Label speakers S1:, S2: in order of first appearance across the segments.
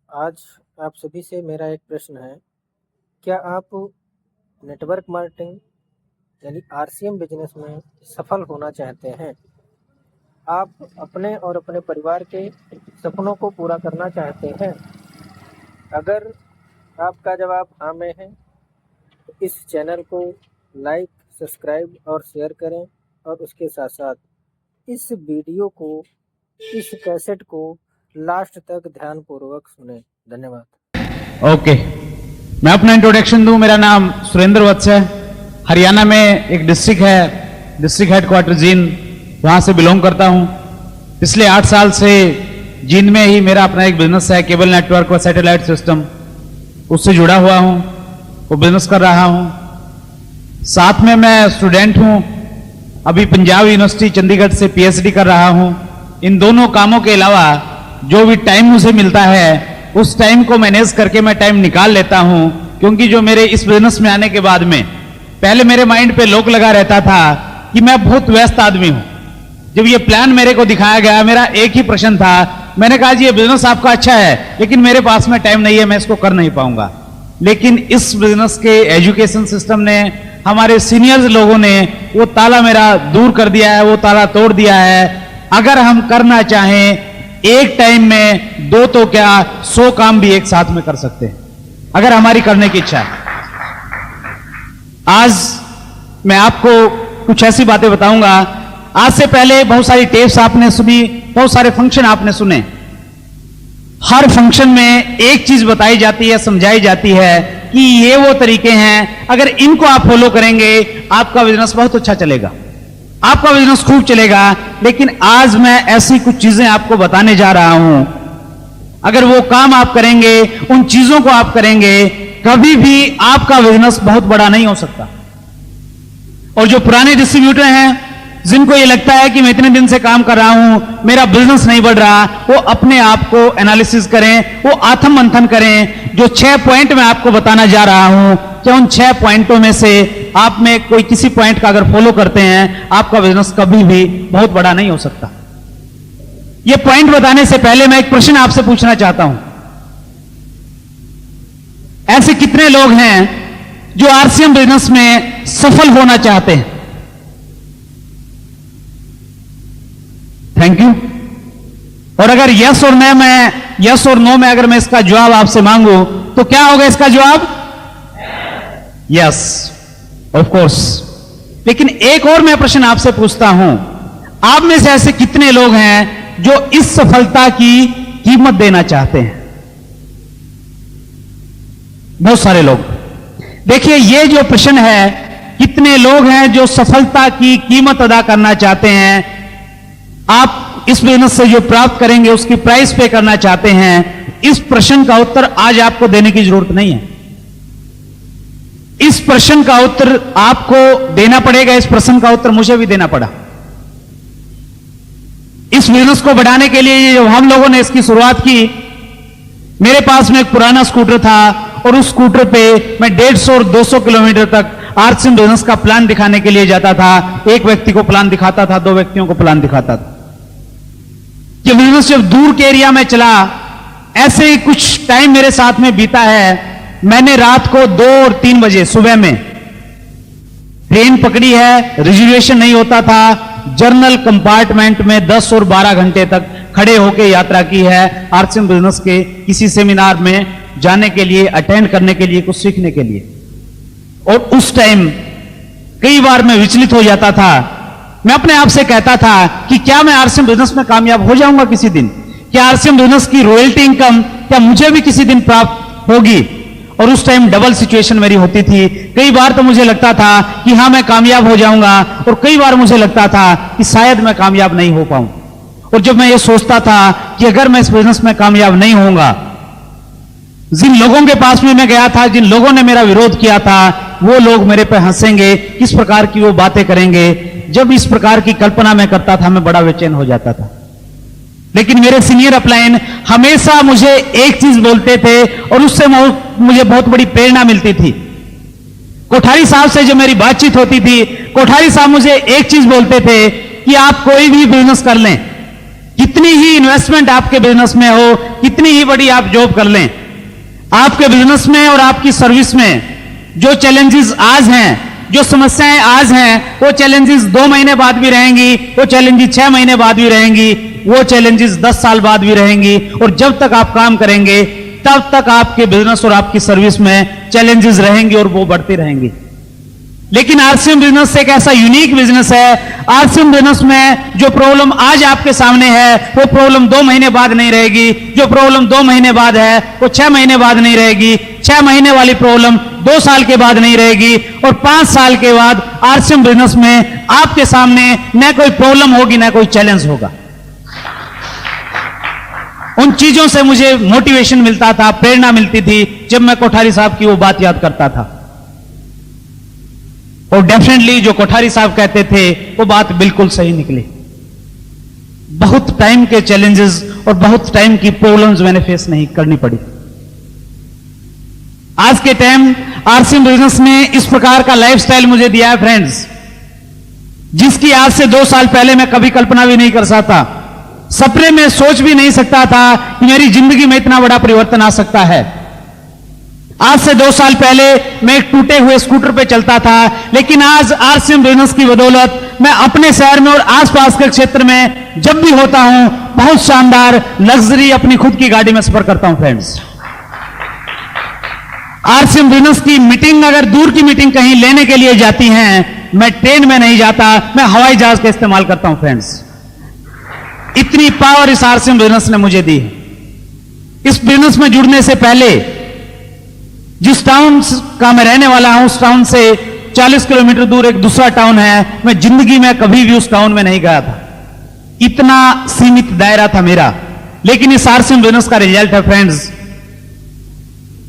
S1: आज आप सभी से मेरा एक प्रश्न है, क्या आप नेटवर्क मार्केटिंग यानी आरसीएम बिजनेस में सफल होना चाहते हैं? आप अपने और अपने परिवार के सपनों को पूरा करना चाहते हैं? अगर आपका जवाब हाँ में है, तो इस चैनल को लाइक, सब्सक्राइब और शेयर करें और उसके साथ-साथ इस वीडियो को, इस कैसेट को लास्ट तक ध्यानपूर्वक सुनें। धन्यवाद।
S2: ओके, मैं अपना इंट्रोडक्शन दूं। मेरा नाम सुरेंद्र वत्स है। हरियाणा में एक डिस्ट्रिक्ट है, डिस्ट्रिक्ट हेडक्वार्टर जींद, वहां से बिलोंग करता हूं। पिछले 8 साल से जींद में ही मेरा अपना एक बिजनेस है, केबल नेटवर्क और सैटेलाइट सिस्टम, उससे जुड़ा हुआ हूं, वो बिजनेस कर रहा हूं। साथ में मैं स्टूडेंट हूं, अभी पंजाब यूनिवर्सिटी चंडीगढ़ से पीएचडी कर रहा हूं। इन दोनों कामों के अलावा जो भी टाइम मुझे मिलता है उस टाइम को मैनेज करके मैं टाइम निकाल लेता हूं, क्योंकि जो मेरे इस बिजनेस में आने के बाद में पहले मेरे माइंड पे लोक लगा रहता था कि मैं बहुत व्यस्त आदमी हूं। जब ये प्लान मेरे को दिखाया गया, मेरा एक ही प्रश्न था, मैंने कहा जी ये बिजनेस आपका अच्छा है लेकिन मेरे पास में टाइम नहीं है, मैं इसको कर नहीं पाऊंगा। लेकिन इस बिजनेस के एजुकेशन सिस्टम ने, हमारे सीनियर्स लोगों ने वो ताला मेरा दूर कर दिया है, वो ताला तोड़ दिया है। अगर हम करना चाहें एक टाइम में 2 तो क्या 100 काम भी एक साथ में कर सकते हैं, अगर हमारी करने की इच्छा है। आज मैं आपको कुछ ऐसी बातें बताऊंगा। आज से पहले बहुत सारी टेप्स आपने सुनी, बहुत सारे फंक्शन आपने सुने। हर फंक्शन में एक चीज बताई जाती है, समझाई जाती है कि ये वो तरीके हैं, अगर इनको आप फॉलो करेंगे आपका बिजनेस बहुत अच्छा चलेगा, आपका बिजनेस खूब चलेगा। लेकिन आज मैं ऐसी कुछ चीजें आपको बताने जा रहा हूं, अगर वो काम आप करेंगे, उन चीजों को आप करेंगे, कभी भी आपका बिजनेस बहुत बड़ा नहीं हो सकता। और जो पुराने डिस्ट्रीब्यूटर हैं, जिनको ये लगता है कि मैं इतने दिन से काम कर रहा हूं, मेरा बिजनेस नहीं बढ़ रहा, वो अपने आप को एनालिसिस करें, वो आत्म मंथन करें। जो 6 पॉइंट मैं आपको बताना जा रहा हूं, क्या उन 6 पॉइंटों में से आप में कोई किसी पॉइंट का अगर फॉलो करते हैं, आपका बिजनेस कभी भी बहुत बड़ा नहीं हो सकता। ये पॉइंट बताने से पहले मैं एक प्रश्न आपसे पूछना चाहता हूं। ऐसे कितने लोग हैं जो आरसीएम बिजनेस में सफल होना चाहते हैं? Thank you. और अगर यस और नो में, यस और नो में अगर मैं इसका जवाब आपसे मांगू तो क्या होगा इसका जवाब? Yes, of course. लेकिन एक और मैं प्रश्न आपसे पूछता हूं, आप में से ऐसे कितने लोग हैं जो इस सफलता की कीमत देना चाहते हैं? बहुत सारे लोग। देखिए, ये जो प्रश्न है, कितने लोग हैं जो सफलता की कीमत अदा करना चाहते हैं, आप इस बिजनेस से जो प्राप्त करेंगे उसकी प्राइस पे करना चाहते हैं, इस प्रश्न का उत्तर आज आपको देने की जरूरत नहीं है। इस प्रश्न का उत्तर आपको देना पड़ेगा, इस प्रश्न का उत्तर मुझे भी देना पड़ा। इस बिजनेस को बढ़ाने के लिए जब हम लोगों ने इसकी शुरुआत की, मेरे पास में एक पुराना स्कूटर था और उस स्कूटर पे मैं 150 और 200 किलोमीटर तक आरसीएम बिजनेस का प्लान दिखाने के लिए जाता था। एक व्यक्ति को प्लान दिखाता था, 2 व्यक्तियों को प्लान दिखाता था। ये बिजनेस जब दूर के एरिया में चला, ऐसे ही कुछ टाइम मेरे साथ में बीता है। मैंने रात को 2 और 3 बजे सुबह में ट्रेन पकड़ी है, रिजर्वेशन नहीं होता था, जर्नल कंपार्टमेंट में 10 और 12 घंटे तक खड़े होकर यात्रा की है आरसीएम बिजनेस के किसी सेमिनार में जाने के लिए, अटेंड करने के लिए, कुछ सीखने के लिए। और उस टाइम कई बार मैं विचलित हो जाता था। मैं अपने आप से कहता था कि क्या मैं आरसीएम बिजनेस में कामयाब हो जाऊंगा किसी दिन? क्या आरसीएम बिजनेस की रॉयल्टी इनकम क्या मुझे भी किसी दिन प्राप्त होगी? और उस टाइम डबल सिचुएशन मेरी होती थी। कई बार तो मुझे लगता था कि हां मैं कामयाब हो जाऊंगा, और कई बार मुझे लगता था कि शायद मैं कामयाब नहीं हो पाऊं। और जब मैं ये सोचता था कि अगर मैं इस बिजनेस में कामयाब नहीं होऊंगा, जिन लोगों के पास में मैं गया था, जिन लोगों ने मेरा विरोध किया था, वो लोग मेरे पे हंसेंगे, किस प्रकार की वो बातें करेंगे। जब इस प्रकार की कल्पना मैं करता था, मैं बड़ा बेचैन हो जाता था। लेकिन मेरे सीनियर अपलाइन हमेशा मुझे एक चीज बोलते थे और उससे मुझे बहुत बड़ी प्रेरणा मिलती थी। कोठारी साहब से जो मेरी बातचीत होती थी, कोठारी साहब मुझे एक चीज बोलते थे कि आप कोई भी बिजनेस कर लें, कितनी ही इन्वेस्टमेंट आपके बिजनेस में हो, कितनी ही बड़ी आप जॉब कर लें, आपके बिजनेस में और आपकी सर्विस में जो चैलेंजेस आज हैं, जो समस्याएं आज हैं, वो चैलेंजेस 2 महीने बाद भी रहेंगी, वो चैलेंजेस 6 महीने बाद भी रहेंगी, वो चैलेंजेस 10 साल बाद भी रहेंगी। और जब तक आप काम करेंगे तब तक आपके बिजनेस और आपकी सर्विस में चैलेंजेस रहेंगी और वो बढ़ते रहेंगी। लेकिन आरसीएम बिजनेस एक ऐसा यूनिक बिजनेस है, आरसीएम बिजनेस में जो प्रॉब्लम आज आपके सामने है वो प्रॉब्लम 2 महीने बाद नहीं रहेगी, जो प्रॉब्लम 2 महीने बाद है वो 6 महीने बाद नहीं रहेगी, 6 महीने वाली प्रॉब्लम 2 साल के बाद नहीं रहेगी, और 5 साल के बाद आरसीएम बिजनेस में आपके सामने न कोई प्रॉब्लम होगी न कोई चैलेंज होगा। उन चीजों से मुझे मोटिवेशन मिलता था, प्रेरणा मिलती थी जब मैं कोठारी साहब की वो बात याद करता था। और डेफिनेटली जो कोठारी साहब कहते थे वो बात बिल्कुल सही निकली। बहुत टाइम के चैलेंजेस और बहुत टाइम की प्रॉब्लम्स मैंने फेस नहीं करनी पड़ी। आज के टाइम आरसीएम बिजनेस ने इस प्रकार का लाइफस्टाइल मुझे दिया है फ्रेंड्स, जिसकी आज से 2 साल पहले मैं कभी कल्पना भी नहीं कर सकता, सपने में सोच भी नहीं सकता था कि मेरी जिंदगी में इतना बड़ा परिवर्तन आ सकता है। आज से 2 साल पहले मैं एक टूटे हुए स्कूटर पे चलता था, लेकिन आज आरसीएम बिजनेस की बदौलत मैं अपने शहर में और आसपास के क्षेत्र में जब भी होता हूं बहुत शानदार लग्जरी अपनी खुद की गाड़ी में सफर करता हूं फ्रेंड्स। आरसीएम बिजनेस की मीटिंग, अगर दूर की मीटिंग कहीं लेने के लिए जाती हैं, मैं ट्रेन में नहीं जाता, मैं हवाई जहाज का इस्तेमाल करता हूं फ्रेंड्स। इतनी पावर इस आरसीएम बिजनेस ने मुझे दी है। इस बिजनेस में जुड़ने से पहले जिस टाउन का मैं रहने वाला हूं, उस टाउन से 40 किलोमीटर दूर एक दूसरा टाउन है, मैं जिंदगी में कभी भी उस टाउन में नहीं गया था। इतना सीमित दायरा था मेरा। लेकिन इस आरसीएम बिजनेस का रिजल्ट है फ्रेंड्स,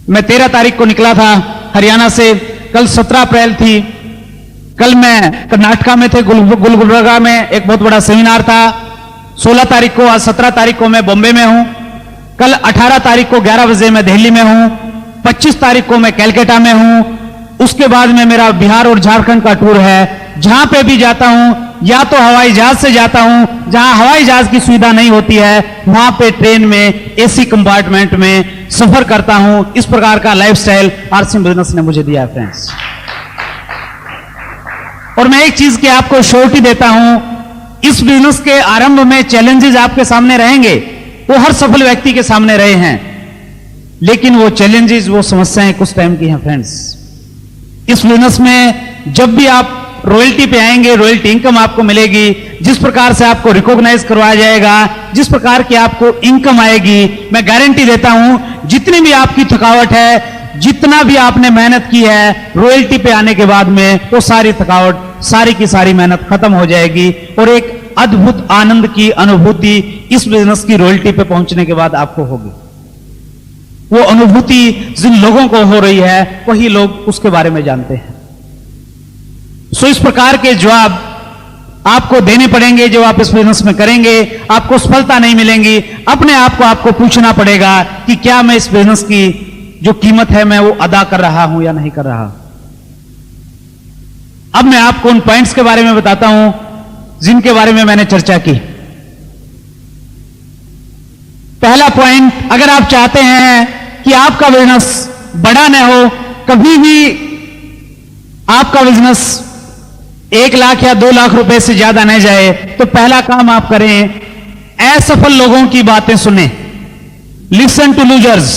S2: मैं 13 तारीख को निकला था हरियाणा से, कल 17 अप्रैल थी, कल मैं कर्नाटका में थे, गुलबर्गा में एक बहुत बड़ा सेमिनार था। 16 तारीख को, आज 17 तारीख को मैं बॉम्बे में हूं, कल 18 तारीख को 11 बजे मैं दिल्ली में हूं, 25 तारीख को मैं कैलकाटा में हूं, उसके बाद में मेरा बिहार और झारखंड का टूर है। जहां पे भी जाता हूं या तो हवाई जहाज से जाता हूं, जहां हवाई जहाज की सुविधा नहीं होती है वहां पे ट्रेन में एसी कंपार्टमेंट में सफर करता हूं। इस प्रकार का लाइफस्टाइल आरसीएम बिजनेस ने मुझे दिया है फ्रेंड्स। और मैं एक चीज की आपको श्योरिटी देता हूं, इस बिजनेस के आरंभ में चैलेंजेस आपके सामने रहेंगे, वो हर सफल व्यक्ति के सामने रहे हैं, लेकिन वो चैलेंजेस, वो समस्याएं कुछ टाइम की हैं फ्रेंड्स। इस बिजनेस में जब भी आप रॉयल्टी पे आएंगे, रॉयल्टी इनकम आपको मिलेगी, जिस प्रकार से आपको रिकॉग्नाइज करवाया जाएगा, जिस प्रकार की आपको इनकम आएगी, मैं गारंटी देता हूं जितनी भी आपकी थकावट है, जितना भी आपने मेहनत की है, रॉयल्टी पे आने के बाद में वो सारी थकावट, सारी की सारी मेहनत खत्म हो जाएगी और एक अद्भुत आनंद की अनुभूति इस बिजनेस की रॉयल्टी पे पहुंचने के बाद आपको होगी। वो अनुभूति जिन लोगों को हो रही है वही लोग उसके बारे में जानते हैं। सो इस प्रकार के जवाब आपको देने पड़ेंगे जो आप इस बिजनेस में करेंगे। आपको सफलता नहीं मिलेंगी, अपने आप को आपको पूछना पड़ेगा कि क्या मैं इस बिजनेस की जो कीमत है मैं वो अदा कर रहा हूं या नहीं कर रहा। अब मैं आपको उन पॉइंट्स के बारे में बताता हूं जिनके बारे में मैंने चर्चा की। पहला पॉइंट, अगर आप चाहते हैं कि आपका बिजनेस बड़ा न हो, कभी भी आपका बिजनेस 1 लाख या 2 लाख रुपए से ज्यादा न जाए, तो पहला काम आप करें, असफल लोगों की बातें सुने। Listen to losers.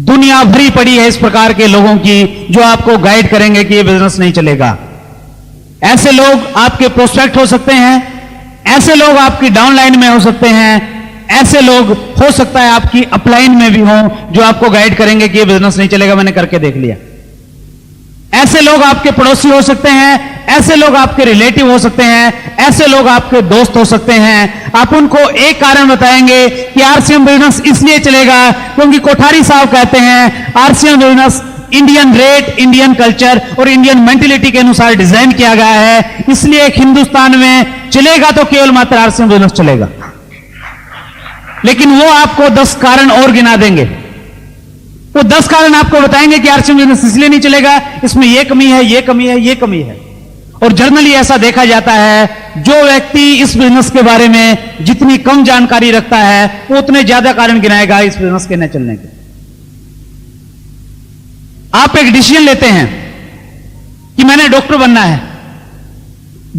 S2: दुनिया भरी पड़ी है इस प्रकार के लोगों की जो आपको गाइड करेंगे कि ये बिजनेस नहीं चलेगा। ऐसे लोग आपके प्रोस्पेक्ट हो सकते हैं, ऐसे लोग आपकी डाउनलाइन में हो सकते हैं, ऐसे लोग हो सकता है आपकी अपलाइन में भी हों जो आपको गाइड करेंगे कि ये बिजनेस नहीं चलेगा, मैंने करके देख लिया। ऐसे लोग आपके पड़ोसी हो सकते हैं, ऐसे लोग आपके रिलेटिव हो सकते हैं, ऐसे लोग आपके दोस्त हो सकते हैं। आप उनको एक कारण बताएंगे कि आरसीएम बिजनेस इसलिए चलेगा क्योंकि कोठारी साहब कहते हैं RCM business Indian rate, Indian culture और इंडियन मेंटेलिटी के अनुसार डिजाइन किया गया है, इसलिए एक हिंदुस्तान में चलेगा तो केवल मात्र आरसीएम बिजनेस चलेगा। लेकिन वो आपको 10 कारण और गिना देंगे। वो 10 कारण आपको बताएंगे कि आरसीएम बिजनेस इसलिए नहीं चलेगा, इसमें ये कमी है, ये कमी है, ये कमी है। और जनरली ऐसा देखा जाता है जो व्यक्ति इस बिजनेस के बारे में जितनी कम जानकारी रखता है वो उतने ज्यादा कारण गिनाएगा इस बिजनेस के न चलने के। आप एक डिसीजन लेते हैं कि मैंने डॉक्टर बनना है।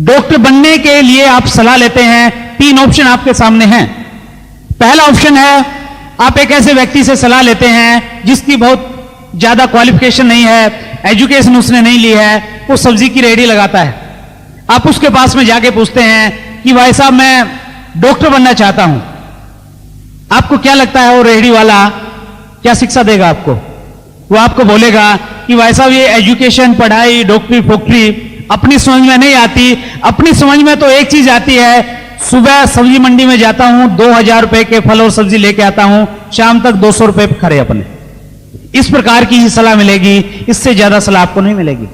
S2: डॉक्टर बनने के लिए आप सलाह लेते हैं, 3 ऑप्शन आपके सामने हैं। पहला ऑप्शन है आप एक ऐसे व्यक्ति से सलाह लेते हैं जिसकी बहुत ज्यादा क्वालिफिकेशन नहीं है, एजुकेशन उसने नहीं ली है, वो सब्जी की रेहड़ी लगाता है। आप उसके पास में जाके पूछते हैं कि भाई साहब मैं डॉक्टर बनना चाहता हूं। आपको क्या लगता है वो रेहड़ी वाला क्या शिक्षा देगा आपको? वो आपको बोलेगा कि भाई साहब ये एजुकेशन, पढ़ाई, डॉक्टरी फोक्टरी अपनी समझ में नहीं आती। अपनी समझ में तो एक चीज आती है, सुबह सब्जी मंडी में जाता हूं, 2000 रुपए के फल और सब्जी लेके आता हूं, शाम तक 200 रुपए खरे अपने। इस प्रकार की ही सलाह मिलेगी, इससे ज्यादा सलाह आपको नहीं मिलेगी।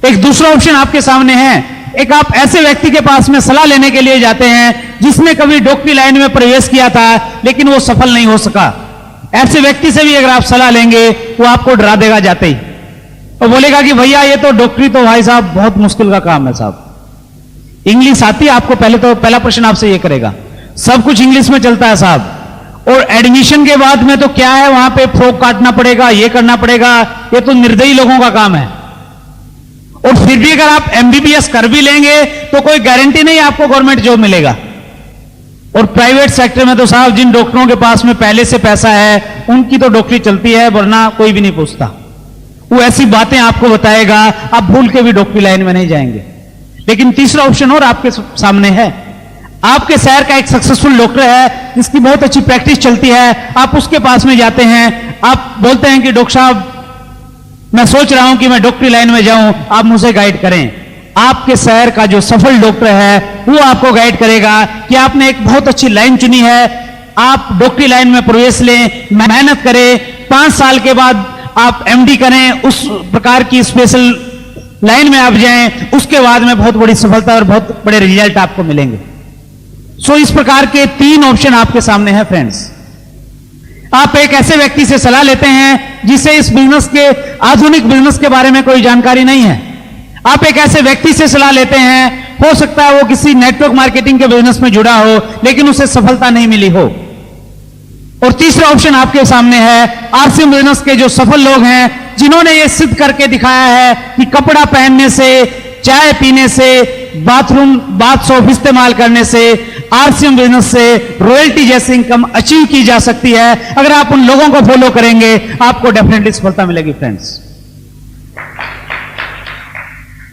S2: एक दूसरा ऑप्शन आपके सामने है, एक आप ऐसे व्यक्ति के पास में सलाह लेने के लिए जाते हैं जिसने कभी डॉक्टरी लाइन में प्रवेश किया था लेकिन वो सफल नहीं हो सका। ऐसे व्यक्ति से भी अगर आप सलाह लेंगे वो आपको डरा देगा जाते ही, और बोलेगा कि भैया ये तो डॉक्टरी तो भाई साहब बहुत मुश्किल का काम है साहब। इंग्लिश आती है आपको? पहला प्रश्न आपसे ये करेगा। सब कुछ इंग्लिश में चलता है साहब, और एडमिशन के बाद में तो क्या है, वहां पे फ्रॉक काटना पड़ेगा, ये करना पड़ेगा, ये तो निर्दयी लोगों का काम है। और फिर भी अगर आप एमबीबीएस कर भी लेंगे तो कोई गारंटी नहीं आपको गवर्नमेंट जॉब मिलेगा। और प्राइवेट सेक्टर में तो साहब जिन डॉक्टरों के पास में पहले से पैसा है उनकी तो डॉक्टरी चलती है, वरना कोई भी नहीं पूछता। वो ऐसी बातें आपको बताएगा, आप भूल के भी डॉक्टरी लाइन में नहीं जाएंगे। लेकिन तीसरा ऑप्शन और आपके सामने है, आपके शहर का एक सक्सेसफुल डॉक्टर है जिसकी बहुत अच्छी प्रैक्टिस चलती है, आप उसके पास में जाते हैं, आप बोलते हैं कि डॉक्टर साहब मैं सोच रहा हूं कि मैं डॉक्टरी लाइन में जाऊं, आप मुझे गाइड करें। आपके शहर का जो सफल डॉक्टर है वो आपको गाइड करेगा कि आपने एक बहुत अच्छी लाइन चुनी है, आप डॉक्टरी लाइन में प्रवेश लें, मेहनत करें, 5 साल के बाद आप एमडी करें, उस प्रकार की स्पेशल लाइन में आप जाएं, उसके बाद में बहुत बड़ी सफलता और बहुत बड़े रिजल्ट आपको मिलेंगे। सो इस प्रकार के 3 ऑप्शन आपके सामने हैं फ्रेंड्स। आप एक ऐसे व्यक्ति से सलाह लेते हैं जिसे इस बिजनेस के, आधुनिक बिजनेस के बारे में कोई जानकारी नहीं है। आप एक ऐसे व्यक्ति से सलाह लेते हैं, हो सकता है वो किसी नेटवर्क मार्केटिंग के बिजनेस में जुड़ा हो लेकिन उसे सफलता नहीं मिली हो। और तीसरा ऑप्शन आपके सामने है, आरसीएम बिजनेस के जो सफल लोग हैं जिन्होंने ये सिद्ध करके दिखाया है कि कपड़ा पहनने से, चाय पीने से, बाथ सोप इस्तेमाल करने से, आरसीएम बिजनेस से रॉयल्टी जैसी इनकम अचीव की जा सकती है। अगर आप उन लोगों को फॉलो करेंगे आपको डेफिनेटली सफलता मिलेगी फ्रेंड्स।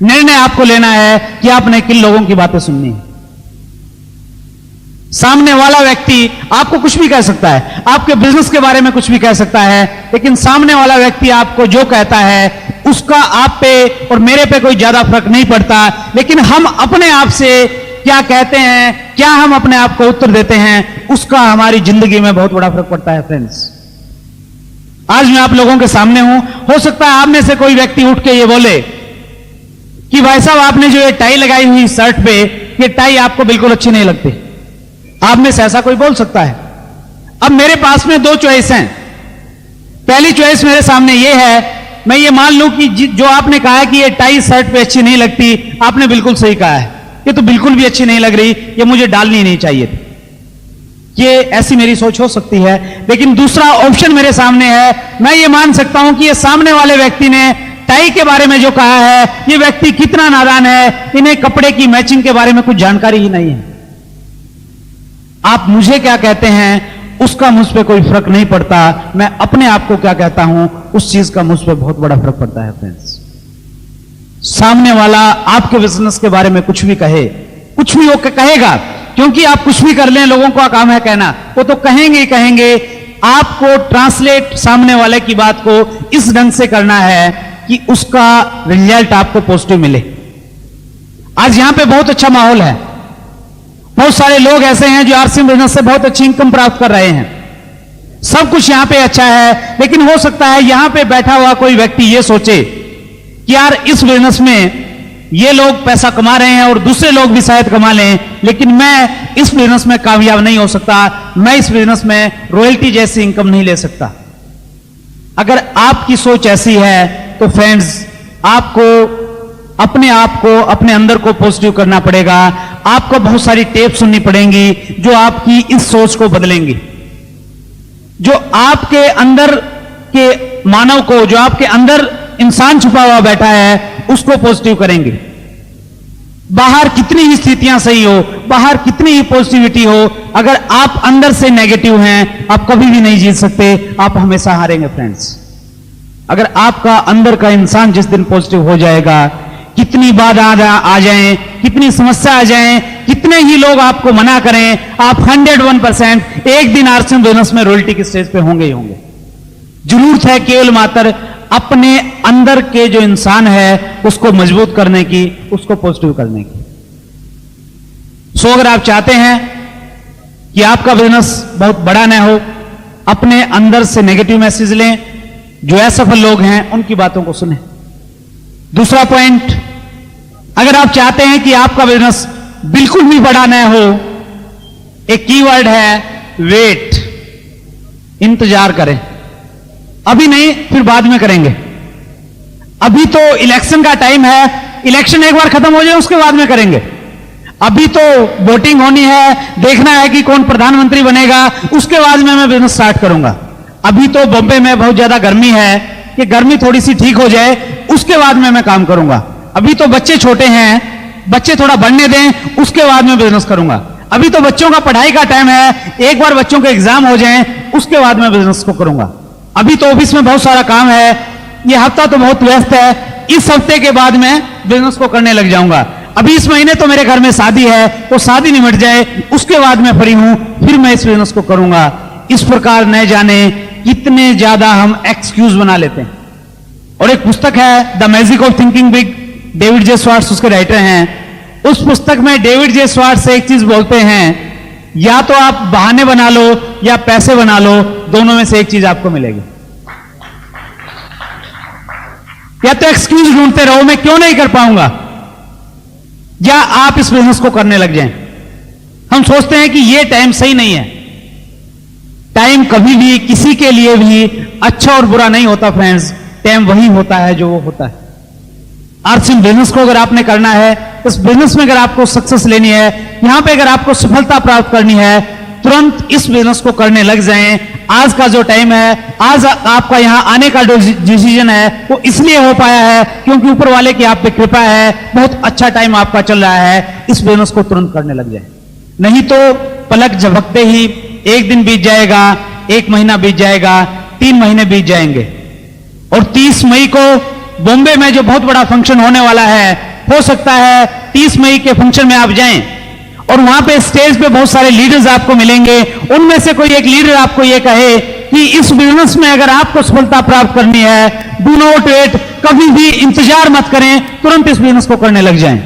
S2: निर्णय आपको लेना है कि आपने किन लोगों की बातें सुननी है। सामने वाला व्यक्ति आपको कुछ भी कह सकता है, आपके बिजनेस के बारे में कुछ भी कह सकता है, लेकिन सामने वाला व्यक्ति आपको जो कहता है उसका आप पे और मेरे पे कोई ज्यादा फर्क नहीं पड़ता। लेकिन हम अपने आप से क्या कहते हैं, क्या हम अपने आप को उत्तर देते हैं, उसका हमारी जिंदगी में बहुत बड़ा फर्क पड़ता है फ्रेंड्स। आज मैं आप लोगों के सामने हूं, हो सकता है आप में से कोई व्यक्ति उठ के ये बोले कि भाई साहब आपने जो ये टाई लगाई हुई शर्ट पे, ये टाई आपको बिल्कुल अच्छी नहीं लगती। आप में से ऐसा कोई बोल सकता है। अब मेरे पास में 2 चॉइस हैं। पहली चॉइस मेरे सामने ये है, मैं ये मान लूं कि जो आपने कहा कि ये टाई शर्ट पे अच्छी नहीं लगती, आपने बिल्कुल सही कहा है, ये तो बिल्कुल भी अच्छी नहीं लग रही, ये मुझे डालनी नहीं चाहिए थी। ये ऐसी मेरी सोच हो सकती है। लेकिन दूसरा ऑप्शन मेरे सामने है, मैं ये मान सकता हूं कि ये सामने वाले व्यक्ति ने टाई के बारे में जो कहा है, ये व्यक्ति कितना नादान है, इन्हें कपड़े की मैचिंग के बारे में कुछ जानकारी ही नहीं है। आप मुझे क्या कहते हैं उसका मुझ पर कोई फर्क नहीं पड़ता, मैं अपने आप को क्या कहता हूं उस चीज का मुझ पर बहुत बड़ा फर्क पड़ता है फ्रेंड्स। सामने वाला आपके बिजनेस के बारे में कुछ भी कहे, कुछ भी वो कहेगा, क्योंकि आप कुछ भी कर लें, लोगों का काम है कहना, वो तो कहेंगे ही कहेंगे। आपको ट्रांसलेट सामने वाले की बात को इस ढंग से करना है कि उसका रिजल्ट आपको पॉजिटिव मिले। आज यहां पे बहुत अच्छा माहौल है, बहुत सारे लोग ऐसे हैं जो आरसीएम बिजनेस से बहुत अच्छी इनकम प्राप्त कर रहे हैं, सब कुछ यहां पे अच्छा है। लेकिन हो सकता है यहां पे बैठा हुआ कोई व्यक्ति ये सोचे कि यार इस बिजनेस में ये लोग पैसा कमा रहे हैं और दूसरे लोग भी शायद कमा लें, लेकिन मैं इस बिजनेस में कामयाब नहीं हो सकता, मैं इस बिजनेस में रॉयल्टी जैसी इनकम नहीं ले सकता। अगर आपकी सोच ऐसी है तो फ्रेंड्स आपको अपने आप को, अपने अंदर को पॉजिटिव करना पड़ेगा। आपको बहुत सारी टेप सुननी पड़ेंगी जो आपकी इस सोच को बदलेंगी, जो आपके अंदर के मानव को, जो आपके अंदर इंसान छुपा हुआ बैठा है, उसको पॉजिटिव करेंगे। बाहर कितनी ही स्थितियां सही हो, बाहर कितनी ही पॉजिटिविटी हो, अगर आप अंदर से नेगेटिव हैं, आप कभी भी नहीं जीत सकते, आप हमेशा हारेंगे फ्रेंड्स। अगर आपका अंदर का इंसान जिस दिन पॉजिटिव हो जाएगा, कितनी बाधा आ जाए, कितनी समस्या आ जाए, कितने ही लोग आपको मना करें, आप 101% एक दिन आरसीएम बिजनेस में रॉयल्टी की स्टेज पे होंगे ही होंगे। जरूरत है केवल मात्र अपने अंदर के जो इंसान है उसको मजबूत करने की, उसको पॉजिटिव करने की। सो अगर आप चाहते हैं कि आपका बिजनेस बहुत बड़ा ना हो, अपने अंदर से नेगेटिव मैसेज लें, जो असफल लोग हैं उनकी बातों को सुने। दूसरा पॉइंट, अगर आप चाहते हैं कि आपका बिजनेस बिल्कुल भी बड़ा ना हो, एक कीवर्ड है वेट, इंतजार करें। अभी नहीं, फिर बाद में करेंगे। अभी तो इलेक्शन का टाइम है, इलेक्शन एक बार खत्म हो जाए उसके बाद में करेंगे। अभी तो वोटिंग होनी है, देखना है कि कौन प्रधानमंत्री बनेगा, उसके बाद में मैं बिजनेस स्टार्ट करूंगा। अभी तो बॉम्बे में बहुत ज्यादा गर्मी है, कि गर्मी थोड़ी सी ठीक हो जाए उसके बाद में मैं काम करूंगा। अभी तो बच्चे छोटे हैं, बच्चे थोड़ा बढ़ने दें, उसके बाद में बिजनेस करूंगा। अभी तो बच्चों का पढ़ाई का टाइम है, एक बार बच्चों के एग्जाम हो जाएं, उसके बाद में बिजनेस को करूंगा। अभी तो ऑफिस में बहुत सारा काम है, ये हफ्ता तो बहुत व्यस्त है, इस हफ्ते के बाद में बिजनेस को करने लग जाऊंगा। अभी इस महीने तो मेरे घर में शादी है, वो शादी निमट जाए उसके बाद मैं फ्री हूं, फिर मैं इस बिजनेस को करूंगा। इस प्रकार न जाने कितने ज्यादा हम एक्सक्यूज बना लेते हैं। और एक पुस्तक है the magic of thinking big, David J Swarts उसके राइटर हैं। उस पुस्तक में डेविड जे स्वार्ट्स एक चीज बोलते हैं, या तो आप बहाने बना लो या पैसे बना लो, दोनों में से एक चीज आपको मिलेगी। या तो एक्सक्यूज ढूंढते रहो मैं क्यों नहीं कर पाऊंगा, या आप इस बिजनेस को करने लग जाएं। हम सोचते हैं कि ये टाइम सही नहीं है। टाइम कभी भी किसी के लिए भी अच्छा और बुरा नहीं होता फ्रेंड्स, टाइम वही होता है जो वो होता है। आरसीएम बिजनेस को अगर आपने करना है, इस बिजनेस में अगर आपको सक्सेस लेनी है, यहां पे अगर आपको सफलता प्राप्त करनी है, तुरंत इस बिजनेस को करने लग जाएं। आज का जो टाइम है, आज आपका यहां आने का जो डिसीजन है वो इसलिए हो पाया है क्योंकि ऊपर वाले की आप पे कृपा है, बहुत अच्छा टाइम आपका चल रहा है। इस बिजनेस को तुरंत करने लग जाए, नहीं तो पलक झपकते ही एक दिन बीत जाएगा, एक महीना बीत जाएगा, 3 महीने बीत जाएंगे। और 30 मई को बॉम्बे में जो बहुत बड़ा फंक्शन होने वाला है, हो सकता है 30 मई के फंक्शन में आप जाएं और वहां पे स्टेज पे बहुत सारे लीडर्स आपको मिलेंगे। उनमें से कोई एक लीडर आपको यह कहे कि इस बिजनेस में अगर आपको सफलता प्राप्त करनी है, डू नॉट वेट, कभी भी इंतजार मत करें, तुरंत इस बिजनेस को करने लग जाएं।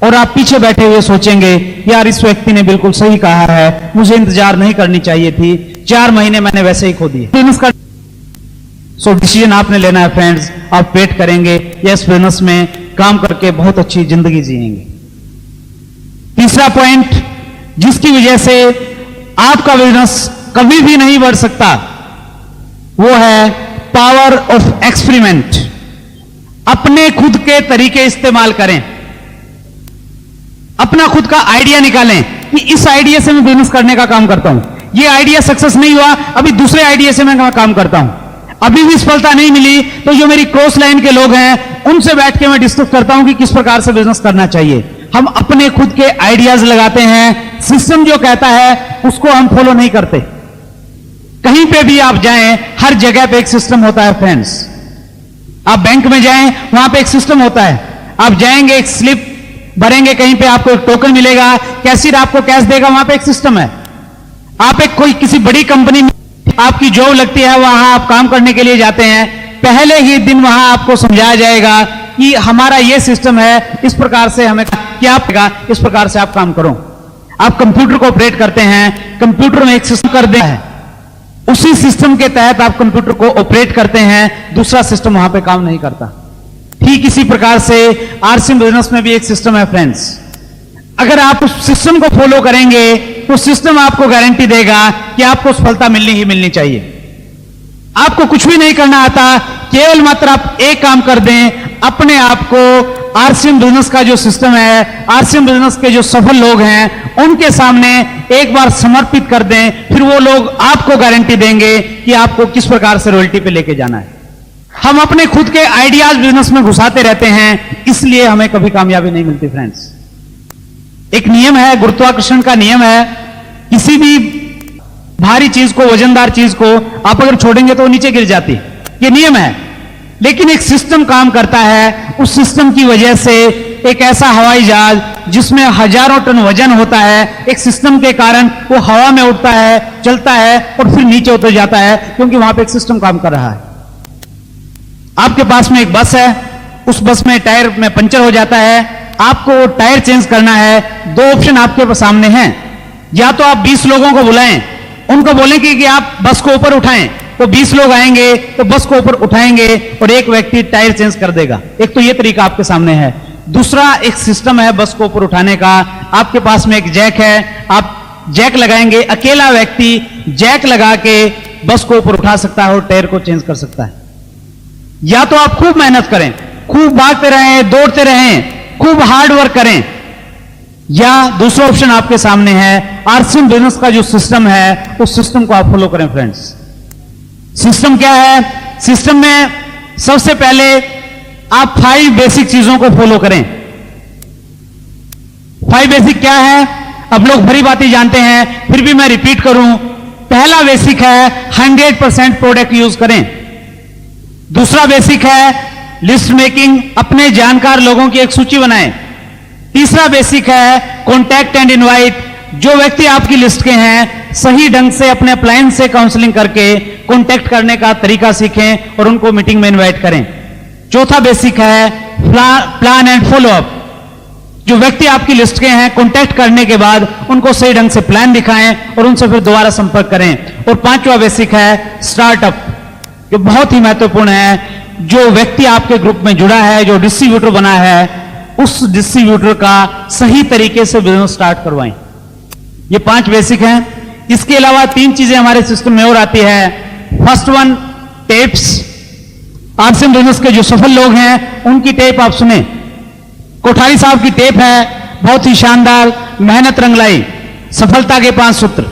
S2: और आप पीछे बैठे हुए सोचेंगे यार इस व्यक्ति ने बिल्कुल सही कहा है, मुझे इंतजार नहीं करनी चाहिए थी, 4 महीने मैंने वैसे ही खो दिए बिजनेस का। सो डिसीजन आपने लेना है फ्रेंड्स, आप वेट करेंगे या इस बिजनेस में काम करके बहुत अच्छी जिंदगी जिएंगे। तीसरा पॉइंट जिसकी वजह से आपका बिजनेस कभी भी नहीं बढ़ सकता, वो है पावर ऑफ एक्सपेरिमेंट। अपने खुद के तरीके इस्तेमाल करें, अपना खुद का आइडिया निकालें कि इस आइडिया से मैं बिजनेस करने का काम करता हूं, ये आइडिया सक्सेस नहीं हुआ, अभी दूसरे आइडिया से मैं काम करता हूं, अभी भी सफलता नहीं मिली, तो जो मेरी क्रॉस लाइन के लोग हैं उनसे बैठ के मैं डिस्कस करता हूं कि किस प्रकार से बिजनेस करना चाहिए। हम अपने खुद के आइडियाज लगाते हैं, सिस्टम जो कहता है उसको हम फॉलो नहीं करते। कहीं पे भी आप जाएं, हर जगह पे एक सिस्टम होता है फ्रेंड्स। आप बैंक में जाएं, वहां पे एक सिस्टम होता है, आप जाएंगे एक स्लिप भरेंगे, कहीं पे आपको एक टोकन मिलेगा, कैशियर आपको कैश देगा, वहां पे एक सिस्टम है। आप एक कोई किसी बड़ी कंपनी में आपकी जॉब लगती है, वहां आप काम करने के लिए जाते हैं, पहले ही दिन वहां आपको समझाया जाएगा कि हमारा यह सिस्टम है, इस प्रकार से हमें क्या पड़ेगा, इस प्रकार से आप काम करो। आप कंप्यूटर को ऑपरेट करते हैं, कंप्यूटर में एक सिस्टम कर दिया है, उसी सिस्टम के तहत आप कंप्यूटर को ऑपरेट करते हैं, दूसरा सिस्टम वहां पे काम नहीं करता। ठीक इसी प्रकार से आरसीएम बिजनेस में भी एक सिस्टम है फ्रेंड्स। अगर आप उस सिस्टम को फॉलो करेंगे तो सिस्टम आपको गारंटी देगा कि आपको सफलता मिलनी ही मिलनी चाहिए। आपको कुछ भी नहीं करना आता, केवल मात्र आप एक काम कर दें, अपने आप को आरसीएम बिजनेस का जो सिस्टम है, आरसीएम बिजनेस के जो सफल लोग हैं, उनके सामने एक बार समर्पित कर दें, फिर वो लोग आपको गारंटी देंगे कि आपको किस प्रकार से रॉयल्टी पे लेके जाना है। हम अपने खुद के आइडियाज बिजनेस में घुसाते रहते हैं, इसलिए हमें कभी कामयाबी नहीं मिलती फ्रेंड्स। एक नियम है, गुरुत्वाकर्षण का नियम है, किसी भी भारी चीज को, वजनदार चीज को आप अगर छोड़ेंगे तो वो नीचे गिर जाती, ये नियम है। लेकिन एक सिस्टम काम करता है, उस सिस्टम की वजह से एक ऐसा हवाई जहाज जिसमें हजारों टन वजन होता है, एक सिस्टम के कारण वो हवा में उड़ता है, चलता है और फिर नीचे उतर जाता है, क्योंकि वहां पे एक सिस्टम काम कर रहा है। आपके पास में एक बस है, उस बस में टायर में पंचर हो जाता है, आपको टायर चेंज करना है। दो ऑप्शन आपके सामने हैं, या तो आप 20 लोगों को बुलाएं, उनको बोलेंगे कि आप बस को ऊपर उठाएं, तो 20 लोग आएंगे तो बस को ऊपर उठाएंगे और एक व्यक्ति टायर चेंज कर देगा। एक तो ये तरीका आपके सामने है। दूसरा एक सिस्टम है बस को ऊपर उठाने का, आपके पास में एक जैक है, आप जैक लगाएंगे, अकेला व्यक्ति जैक लगा के बस को ऊपर उठा सकता है और टायर को चेंज कर सकता है। या तो आप खूब मेहनत करें, खूब भागते रहें, दौड़ते रहें, खूब हार्ड वर्क करें, या दूसरा ऑप्शन आपके सामने है, आरसीएम बिजनेस का जो सिस्टम है उस सिस्टम को आप फॉलो करें फ्रेंड्स। सिस्टम क्या है? सिस्टम में सबसे पहले आप 5 बेसिक चीजों को फॉलो करें। 5 बेसिक क्या है? अब लोग भरी बातें जानते हैं, फिर भी मैं रिपीट करूं। पहला बेसिक है 100% प्रोडक्ट यूज करें। दूसरा बेसिक है लिस्ट मेकिंग, अपने जानकार लोगों की एक सूची बनाएं। तीसरा बेसिक है कॉन्टैक्ट एंड इनवाइट, जो व्यक्ति आपकी लिस्ट के हैं सही ढंग से अपने अपलाइन से काउंसलिंग करके कॉन्टैक्ट करने का तरीका सीखें और उनको मीटिंग में इनवाइट करें। चौथा बेसिक है प्लान एंड फॉलो अप, जो व्यक्ति आपकी लिस्ट के हैं कॉन्टैक्ट करने के बाद उनको सही ढंग से प्लान दिखाएं और उनसे फिर दोबारा संपर्क करें। और पांचवा बेसिक है स्टार्टअप, जो बहुत ही महत्वपूर्ण है। जो व्यक्ति आपके ग्रुप में जुड़ा है, जो डिस्ट्रीब्यूटर बना है, उस डिस्ट्रीब्यूटर का सही तरीके से बिजनेस स्टार्ट करवाएं। ये 5 बेसिक हैं। इसके अलावा 3 चीजें हमारे सिस्टम में और आती है। First one, tapes. RCM business के जो सफल लोग हैं उनकी टेप आप सुने। कोठारी साहब की टेप है, बहुत ही शानदार, मेहनत रंगलाई, सफलता के 5 सूत्र।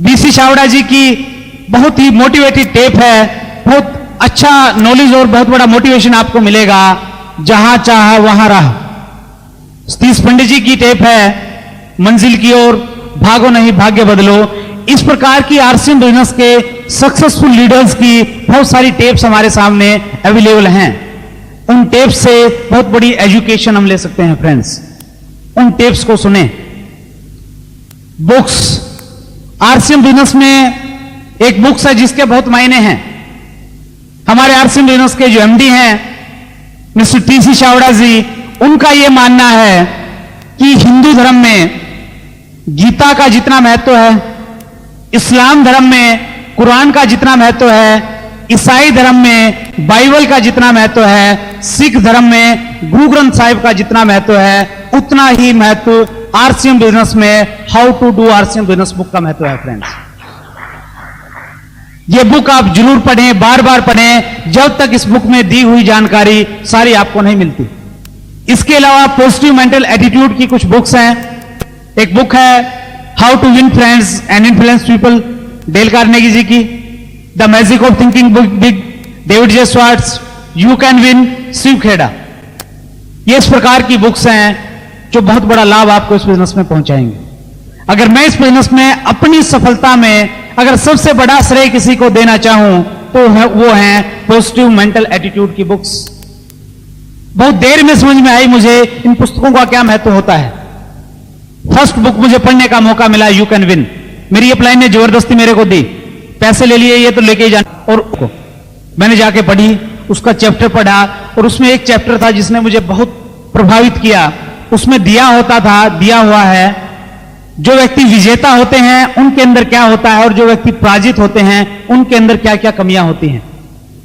S2: बीसी छावड़ा जी की बहुत ही मोटिवेटेड टेप है, बहुत अच्छा नॉलेज और बहुत बड़ा मोटिवेशन आपको मिलेगा। जहां चाहा वहां राह। सतीश पंडित जी की टेप है, मंजिल की ओर भागो नहीं भाग्य बदलो। इस प्रकार की आरसीएम बिजनेस के सक्सेसफुल लीडर्स की बहुत सारी टेप्स हमारे सामने अवेलेबल हैं। उन टेप्स से बहुत बड़ी एजुकेशन हम ले सकते हैं फ्रेंड्स। उन टेप्स को सुने। बुक्स, आरसीएम बिजनेस में एक बुक्स है जिसके बहुत मायने हैं। हमारे आरसीएम बिजनेस के जो एमडी हैं मिस्टर टीसी छावड़ा जी, उनका यह मानना है कि हिंदू धर्म में गीता का जितना महत्व है, इस्लाम धर्म में कुरान का जितना महत्व है, ईसाई धर्म में बाइबल का जितना महत्व है, सिख धर्म में गुरु ग्रंथ साहिब का जितना महत्व है, उतना ही महत्व आरसीएम बिजनेस में how to do RCM business book का महत्व है फ्रेंड्स। ये बुक आप जरूर पढ़ें, बार बार पढ़ें, जब तक इस बुक में दी हुई जानकारी सारी आपको नहीं मिलती। इसके अलावा पॉजिटिव मेंटल एटीट्यूड की कुछ बुक्स हैं। एक बुक है how to win friends and influence people, Dale Carnegie ji की। The magic of thinking big, David J Schwartz, you can win, Shiv Khera. ये इस प्रकार की बुक्स हैं जो बहुत बड़ा लाभ आपको इस बिजनेस में पहुंचाएंगे। अगर मैं इस बिजनेस में अपनी सफलता में अगर सबसे बड़ा श्रेय किसी को देना चाहूं तो वो है पॉजिटिव मेंटल एटीट्यूड की बुक्स। बहुत देर में समझ में आई मुझे इन पुस्तकों का क्या महत्व होता है। फर्स्ट बुक मुझे पढ़ने का मौका मिला, यू कैन विन। मेरी अपलाइन ने जबरदस्ती मेरे को दी, पैसे ले लिए, ये तो लेके ही जाना। और मैंने जाके पढ़ी, उसका चैप्टर पढ़ा और उसमें एक चैप्टर था जिसने मुझे बहुत प्रभावित किया। उसमें दिया हुआ है जो व्यक्ति विजेता होते हैं उनके अंदर क्या होता है और जो व्यक्ति पराजित होते हैं उनके अंदर क्या क्या कमियां होती हैं।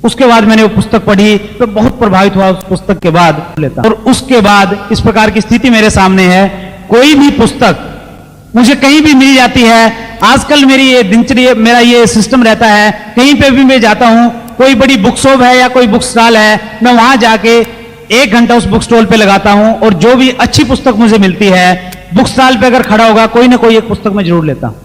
S2: उसके बाद मैंने वो पुस्तक पढ़ी तो बहुत प्रभावित हुआ उस पुस्तक के बाद लेता। और उसके बाद इस प्रकार की स्थिति मेरे सामने है, कोई भी पुस्तक मुझे कहीं भी मिल जाती है। आजकल मेरी ये दिनचर्या, मेरा ये सिस्टम रहता है, कहीं पे भी मैं जाता हूं, कोई बड़ी बुक शॉप है या कोई बुक स्टॉल है, मैं वहां जाके 1 घंटा उस बुक स्टॉल पे लगाता हूं और जो भी अच्छी पुस्तक मुझे मिलती है, बुक स्टॉल पे अगर खड़ा होगा कोई ना कोई एक पुस्तक मैं जरूर लेता हूं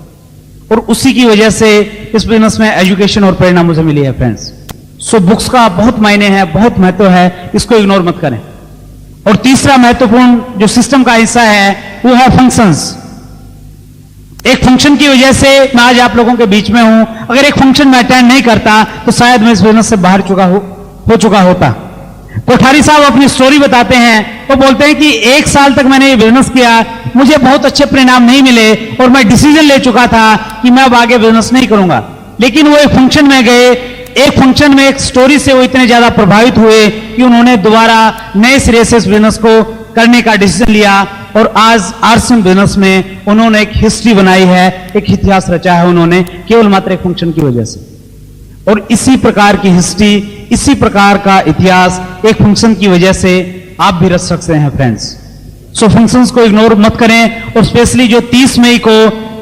S2: और उसी की वजह से इस बिजनेस में एजुकेशन और प्रेरणा मुझे मिली है फ्रेंड्स। सो बुक्स का बहुत मायने है, बहुत महत्व है, इसको इग्नोर मत करें। और तीसरा महत्वपूर्ण जो सिस्टम का हिस्सा है वो है फंक्शंस। एक फंक्शन की वजह से मैं आज आप लोगों के बीच में हूं। अगर एक फंक्शन में अटेंड नहीं करता तो शायद मैं इस बिजनेस से बाहर हो चुका होता। कोठारी साहब अपनी स्टोरी बताते हैं, वो बोलते हैं कि 1 साल तक मैंने ये बिजनेस किया, मुझे बहुत अच्छे परिणाम नहीं मिले और मैं डिसीजन ले चुका था कि मैं अब आगे बिजनेस नहीं करूंगा। लेकिन वो एक फंक्शन में गए, एक फंक्शन में एक स्टोरी से वो इतने ज्यादा प्रभावित हुए कि उन्होंने दोबारा नए सिरे से इस बिजनेस को करने का डिसीजन लिया और आज आरसीएम बिजनेस में उन्होंने एक हिस्ट्री बनाई है, एक इतिहास रचा है उन्होंने केवल मात्र एक फंक्शन की वजह से। और इसी प्रकार की हिस्ट्री, इसी प्रकार का इतिहास एक फंक्शन की वजह से आप भी रच सकते हैं फ्रेंड्स। सो फंक्शंस को इग्नोर मत करें और स्पेशली जो 30 मई को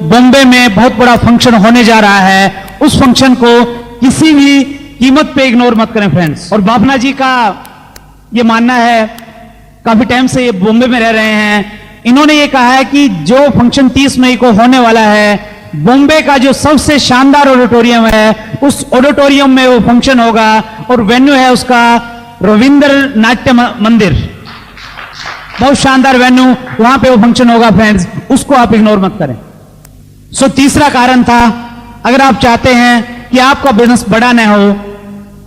S2: बॉम्बे में बहुत बड़ा फंक्शन होने जा रहा है, उस फंक्शन को किसी भी कीमत पे इग्नोर मत करें फ्रेंड्स। और बाबना जी का ये मानना है, काफी टाइम से ये बॉम्बे में रह रहे हैं, इन्होंने ये कहा है कि जो फंक्शन 30 मई को होने वाला है, बॉम्बे का जो सबसे शानदार ऑडिटोरियम है, उस ऑडिटोरियम में वो फंक्शन होगा और वेन्यू है उसका रविंद्र नाट्य मंदिर। बहुत शानदार वेन्यू, वहां पे वो फंक्शन होगा फ्रेंड्स, उसको आप इग्नोर मत करें। सो तीसरा कारण था, अगर आप चाहते हैं कि आपका बिजनेस बड़ा न हो,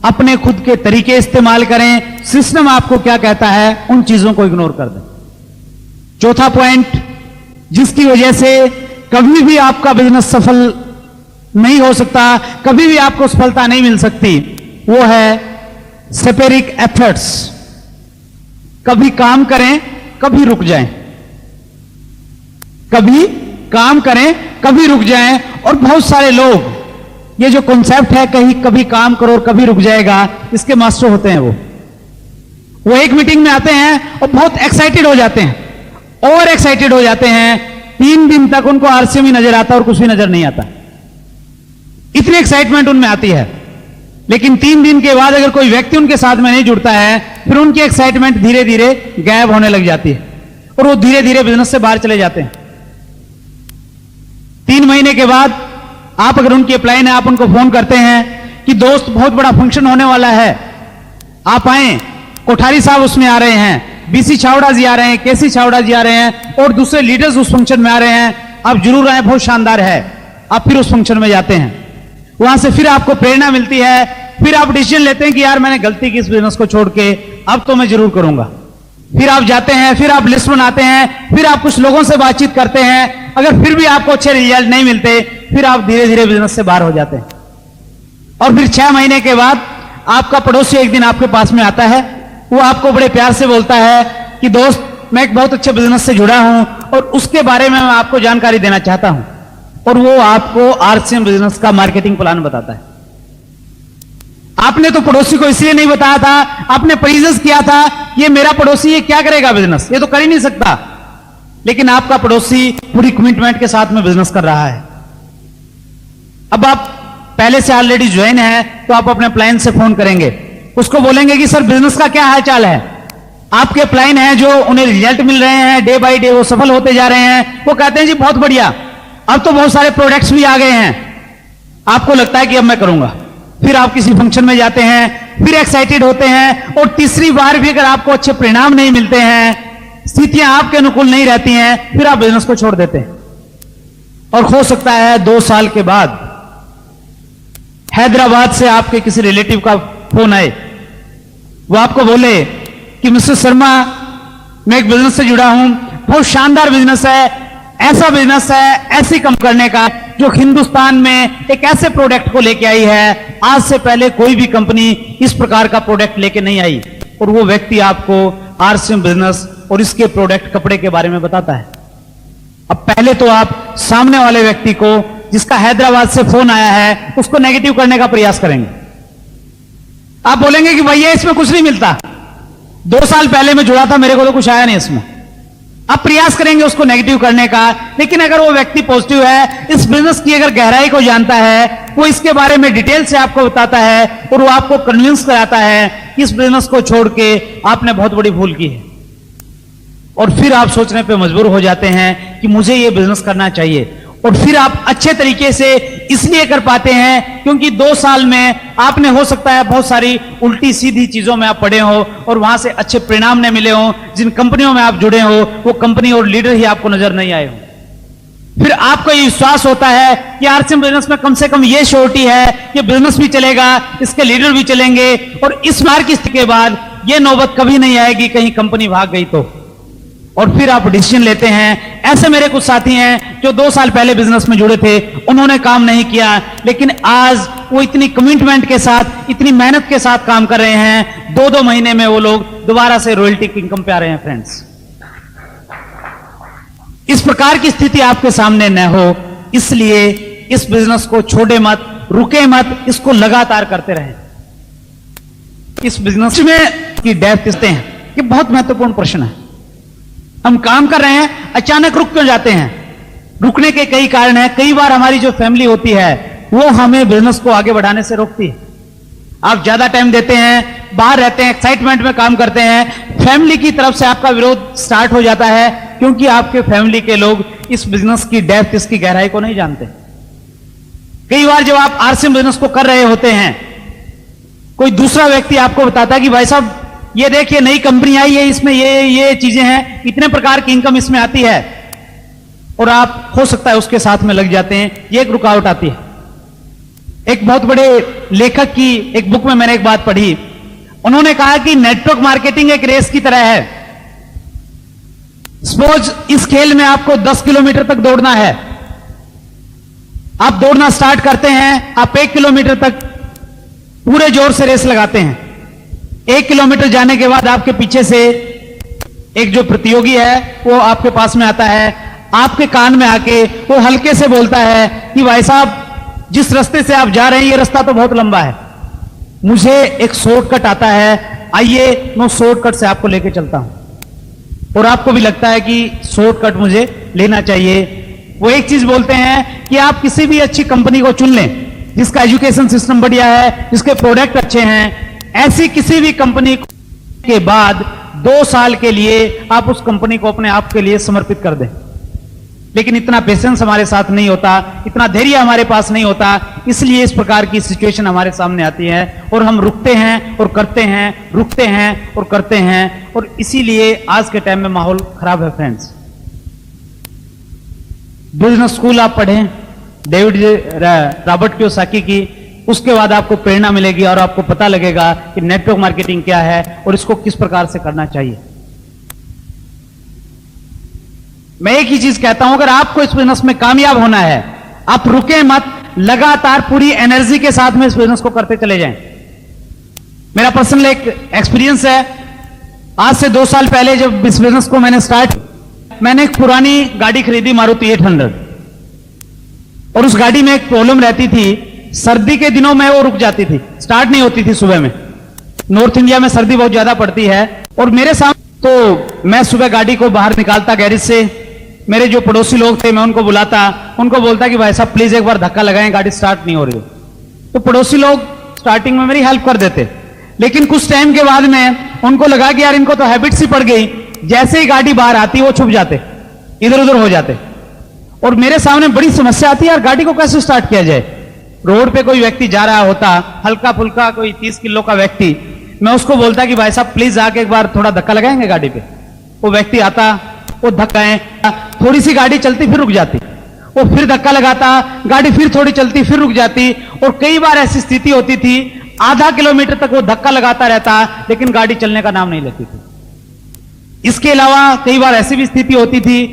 S2: अपने खुद के तरीके इस्तेमाल करें, सिस्टम आपको क्या कहता है उन चीजों को इग्नोर कर दें। चौथा पॉइंट जिसकी वजह से कभी भी आपका बिजनेस सफल नहीं हो सकता, कभी भी आपको सफलता नहीं मिल सकती, वो है सेपेरिक एफर्ट्स। कभी काम करें, कभी रुक जाएं, कभी काम करें, कभी रुक जाएं। और बहुत सारे लोग ये जो कॉन्सेप्ट है कहीं कभी काम करो और कभी रुक जाएगा, इसके मास्टर होते हैं। वो एक मीटिंग में आते हैं और बहुत एक्साइटेड हो जाते हैं, ओवर एक्साइटेड हो जाते हैं, 3 दिन तक उनको आरसीएम ही नजर आता और कुछ भी नजर नहीं आता, इतनी एक्साइटमेंट उनमें आती है। लेकिन 3 दिन के बाद अगर कोई व्यक्ति उनके साथ में नहीं जुड़ता है, फिर उनकी एक्साइटमेंट धीरे धीरे गायब होने लग जाती है और वो धीरे धीरे बिजनेस से बाहर चले जाते हैं। 3 महीने के बाद आप अगर उनकी अपलाइन है, आप उनको फोन करते हैं कि दोस्त बहुत बड़ा फंक्शन होने वाला है, आप आए, कोठारी साहब उसमें आ रहे हैं, बीसी छावड़ा जी आ रहे हैं, केसी छावड़ा जी आ रहे हैं और दूसरे लीडर्स उस फंक्शन में आ रहे हैं, आप जरूर आए, बहुत शानदार है। आप फिर उस फंक्शन में जाते हैं, वहां से फिर आपको प्रेरणा मिलती है, फिर आप डिसीजन लेते हैं कि यार मैंने गलती की इस बिजनेस को छोड़ के, अब तो मैं जरूर करूंगा। फिर आप जाते हैं, फिर आप लिस्ट बनाते हैं, फिर आप कुछ लोगों से बातचीत करते हैं, अगर फिर भी आपको अच्छे रिजल्ट नहीं मिलते, फिर आप धीरे धीरे बिजनेस से बाहर हो जाते हैं। और फिर 6 महीने के बाद आपका पड़ोसी एक दिन आपके पास में आता है, वो आपको बड़े प्यार से बोलता है कि दोस्त मैं एक बहुत अच्छे बिजनेस से जुड़ा हूं और उसके बारे में मैं आपको जानकारी देना चाहता हूं, और वो आपको आरसीएम बिजनेस का मार्केटिंग प्लान बताता है। आपने तो पड़ोसी को इसलिए नहीं बताया था, आपने प्रीजस किया था ये मेरा पड़ोसी ये क्या करेगा बिजनेस, ये तो कर ही नहीं सकता, लेकिन आपका पड़ोसी पूरी कमिटमेंट के साथ में बिजनेस कर रहा है। अब आप पहले से ऑलरेडी ज्वाइन है तो आप अपने प्लान से फोन करेंगे, उसको बोलेंगे कि सर बिजनेस का क्या हाल चाल है। आपके प्लान है जो उन्हें रिजल्ट मिल रहे हैं, डे बाय डे वो सफल होते जा रहे हैं, वो कहते हैं जी बहुत बढ़िया, अब तो बहुत सारे प्रोडक्ट्स भी आ गए हैं। आपको लगता है कि अब मैं करूंगा, फिर आप किसी फंक्शन में जाते हैं, फिर एक्साइटेड होते हैं और तीसरी बार भी अगर आपको अच्छे परिणाम नहीं मिलते हैं, स्थितियां आपके अनुकूल नहीं रहती हैं, फिर आप बिजनेस को छोड़ देते हैं। और हो सकता है 2 साल के बाद हैदराबाद से आपके किसी रिलेटिव का फोन आए, वो आपको बोले कि मिस्टर शर्मा मैं एक बिजनेस से जुड़ा हूं, बहुत शानदार बिजनेस है, ऐसा बिजनेस है ऐसी कम करने का जो हिंदुस्तान में एक ऐसे प्रोडक्ट को लेके आई है, आज से पहले कोई भी कंपनी इस प्रकार का प्रोडक्ट लेके नहीं आई, और वो व्यक्ति आपको आरसीएम बिजनेस और इसके प्रोडक्ट कपड़े के बारे में बताता है। अब पहले तो आप सामने वाले व्यक्ति को जिसका हैदराबाद से फोन आया है उसको नेगेटिव करने का प्रयास करेंगे। आप बोलेंगे कि भैया इसमें कुछ नहीं मिलता, 2 साल पहले मैं जुड़ा था, मेरे को तो कुछ आया नहीं इसमें। आप प्रयास करेंगे उसको नेगेटिव करने का, लेकिन अगर वो व्यक्ति पॉजिटिव है, इस बिजनेस की अगर गहराई को जानता है, वो इसके बारे में डिटेल से आपको बताता है और वो आपको कन्विंस कराता है इस बिजनेस को छोड़ के आपने बहुत बड़ी भूल की है, और फिर आप सोचने पे मजबूर हो जाते हैं कि मुझे ये बिजनेस करना चाहिए। और फिर आप अच्छे तरीके से इसलिए कर पाते हैं क्योंकि 2 साल में आपने हो सकता है बहुत सारी उल्टी सीधी चीजों में आप पड़े हो और वहां से अच्छे परिणाम न मिले हो। जिन कंपनियों में आप जुड़े हो वो कंपनी और लीडर ही आपको नजर नहीं आए हो। फिर आपको ये विश्वास होता है कि आरसीएम बिजनेस में कम से कम ये श्योरिटी है कि बिजनेस भी चलेगा, इसके लीडर भी चलेंगे, और इस बार की स्थिति के बाद ये नौबत कभी नहीं आएगी कहीं कंपनी भाग गई तो। और फिर आप डिसीजन लेते हैं। ऐसे मेरे कुछ साथी हैं जो 2 साल पहले बिजनेस में जुड़े थे, उन्होंने काम नहीं किया, लेकिन आज वो इतनी कमिटमेंट के साथ, इतनी मेहनत के साथ काम कर रहे हैं, 2-2 महीने में वो लोग दोबारा से रॉयल्टी की इनकम पे आ रहे हैं। फ्रेंड्स, इस प्रकार की स्थिति आपके सामने न हो, इसलिए इस बिजनेस को छोड़े मत, रुके मत, इसको लगातार करते रहें। इस बिजनेस में की डेप्थ किसते हैं, ये बहुत महत्वपूर्ण प्रश्न है। हम काम कर रहे हैं, अचानक रुक क्यों जाते हैं? रुकने के कई कारण हैं। कई बार हमारी जो फैमिली होती है वो हमें बिजनेस को आगे बढ़ाने से रोकती है। आप ज्यादा टाइम देते हैं, बाहर रहते हैं, एक्साइटमेंट में काम करते हैं, फैमिली की तरफ से आपका विरोध स्टार्ट हो जाता है क्योंकि आपके फैमिली के लोग इस बिजनेस की डेप्थ, इसकी गहराई को नहीं जानते। कई बार जब आप आरसीएम बिजनेस को कर रहे होते हैं, कोई दूसरा व्यक्ति आपको बताता है कि भाई साहब ये देखिए नई कंपनी आई है, इसमें ये चीजें हैं, इतने प्रकार की इनकम इसमें आती है, और आप हो सकता है उसके साथ में लग जाते हैं। ये एक रुकावट आती है। एक बहुत बड़े लेखक की एक बुक में मैंने एक बात पढ़ी, उन्होंने कहा कि नेटवर्क मार्केटिंग एक रेस की तरह है। सपोज इस खेल में आपको 10 किलोमीटर तक दौड़ना है। आप दौड़ना स्टार्ट करते हैं, आप 1 किलोमीटर तक पूरे जोर से रेस लगाते हैं। 1 किलोमीटर जाने के बाद आपके पीछे से एक जो प्रतियोगी है वो आपके पास में आता है, आपके कान में आके वो हल्के से बोलता है कि भाई साहब जिस रास्ते से आप जा रहे हैं ये रास्ता तो बहुत लंबा है, मुझे एक शॉर्टकट आता है, आइए मैं शॉर्टकट से आपको लेके चलता हूं। और आपको भी लगता है कि शॉर्टकट मुझे लेना चाहिए। वो एक चीज बोलते हैं कि आप किसी भी अच्छी कंपनी को चुन लें जिसका एजुकेशन सिस्टम बढ़िया है, जिसके प्रोडक्ट अच्छे हैं, ऐसी किसी भी कंपनी के बाद 2 साल के लिए आप उस कंपनी को अपने आप के लिए समर्पित कर दें। लेकिन इतना पेशेंस हमारे साथ नहीं होता, इतना धैर्य हमारे पास नहीं होता, इसलिए इस प्रकार की सिचुएशन हमारे सामने आती है और हम रुकते हैं और करते हैं, रुकते हैं और करते हैं, और इसीलिए आज के टाइम में माहौल खराब है। फ्रेंड्स, बिजनेस स्कूल आप पढ़ें डेविड रॉबर्ट कियोसाकी की, उसके बाद आपको प्रेरणा मिलेगी और आपको पता लगेगा कि नेटवर्क मार्केटिंग क्या है और इसको किस प्रकार से करना चाहिए। मैं एक ही चीज कहता हूं, अगर आपको इस बिजनेस में कामयाब होना है, आप रुके मत, लगातार पूरी एनर्जी के साथ में इस बिजनेस को करते चले जाएं। मेरा पर्सनल एक एक्सपीरियंस है। आज से 2 साल पहले जब इस बिजनेस को मैंने स्टार्ट, मैंने एक पुरानी गाड़ी खरीदी, मारुति 800, और उस गाड़ी में एक प्रॉब्लम रहती थी, सर्दी के दिनों में वो रुक जाती थी, स्टार्ट नहीं होती थी सुबह में। नॉर्थ इंडिया में सर्दी बहुत ज्यादा पड़ती है, और मेरे सामने तो मैं सुबह गाड़ी को बाहर निकालता गैरेज से, मेरे जो पड़ोसी लोग थे मैं उनको बुलाता, उनको बोलता कि भाई साहब प्लीज एक बार धक्का लगाएं, गाड़ी स्टार्ट नहीं हो रही। तो पड़ोसी लोग स्टार्टिंग में मेरी हेल्प कर देते, लेकिन कुछ टाइम के बाद में उनको लगा कि यार इनको तो हैबिट सी पड़ गई, जैसे ही गाड़ी बाहर आती वो छुप जाते, इधर उधर हो जाते, और मेरे सामने बड़ी समस्या आती है, यार गाड़ी को कैसे स्टार्ट किया जाए। रोड पे कोई व्यक्ति जा रहा होता, हल्का फुल्का कोई 30 किलो का व्यक्ति, मैं उसको बोलता कि भाई साहब प्लीज आके एक बार थोड़ा धक्का लगाएंगे गाड़ी पे। वो व्यक्ति आता, वो धक्काएं, थोड़ी सी गाड़ी चलती फिर रुक जाती, वो फिर धक्का लगाता, गाड़ी फिर थोड़ी चलती फिर रुक जाती, और कई बार ऐसी स्थिति होती थी आधा किलोमीटर तक वो धक्का लगाता रहता लेकिन गाड़ी चलने का नाम नहीं लेती थी। इसके अलावा कई बार ऐसी भी स्थिति होती थी,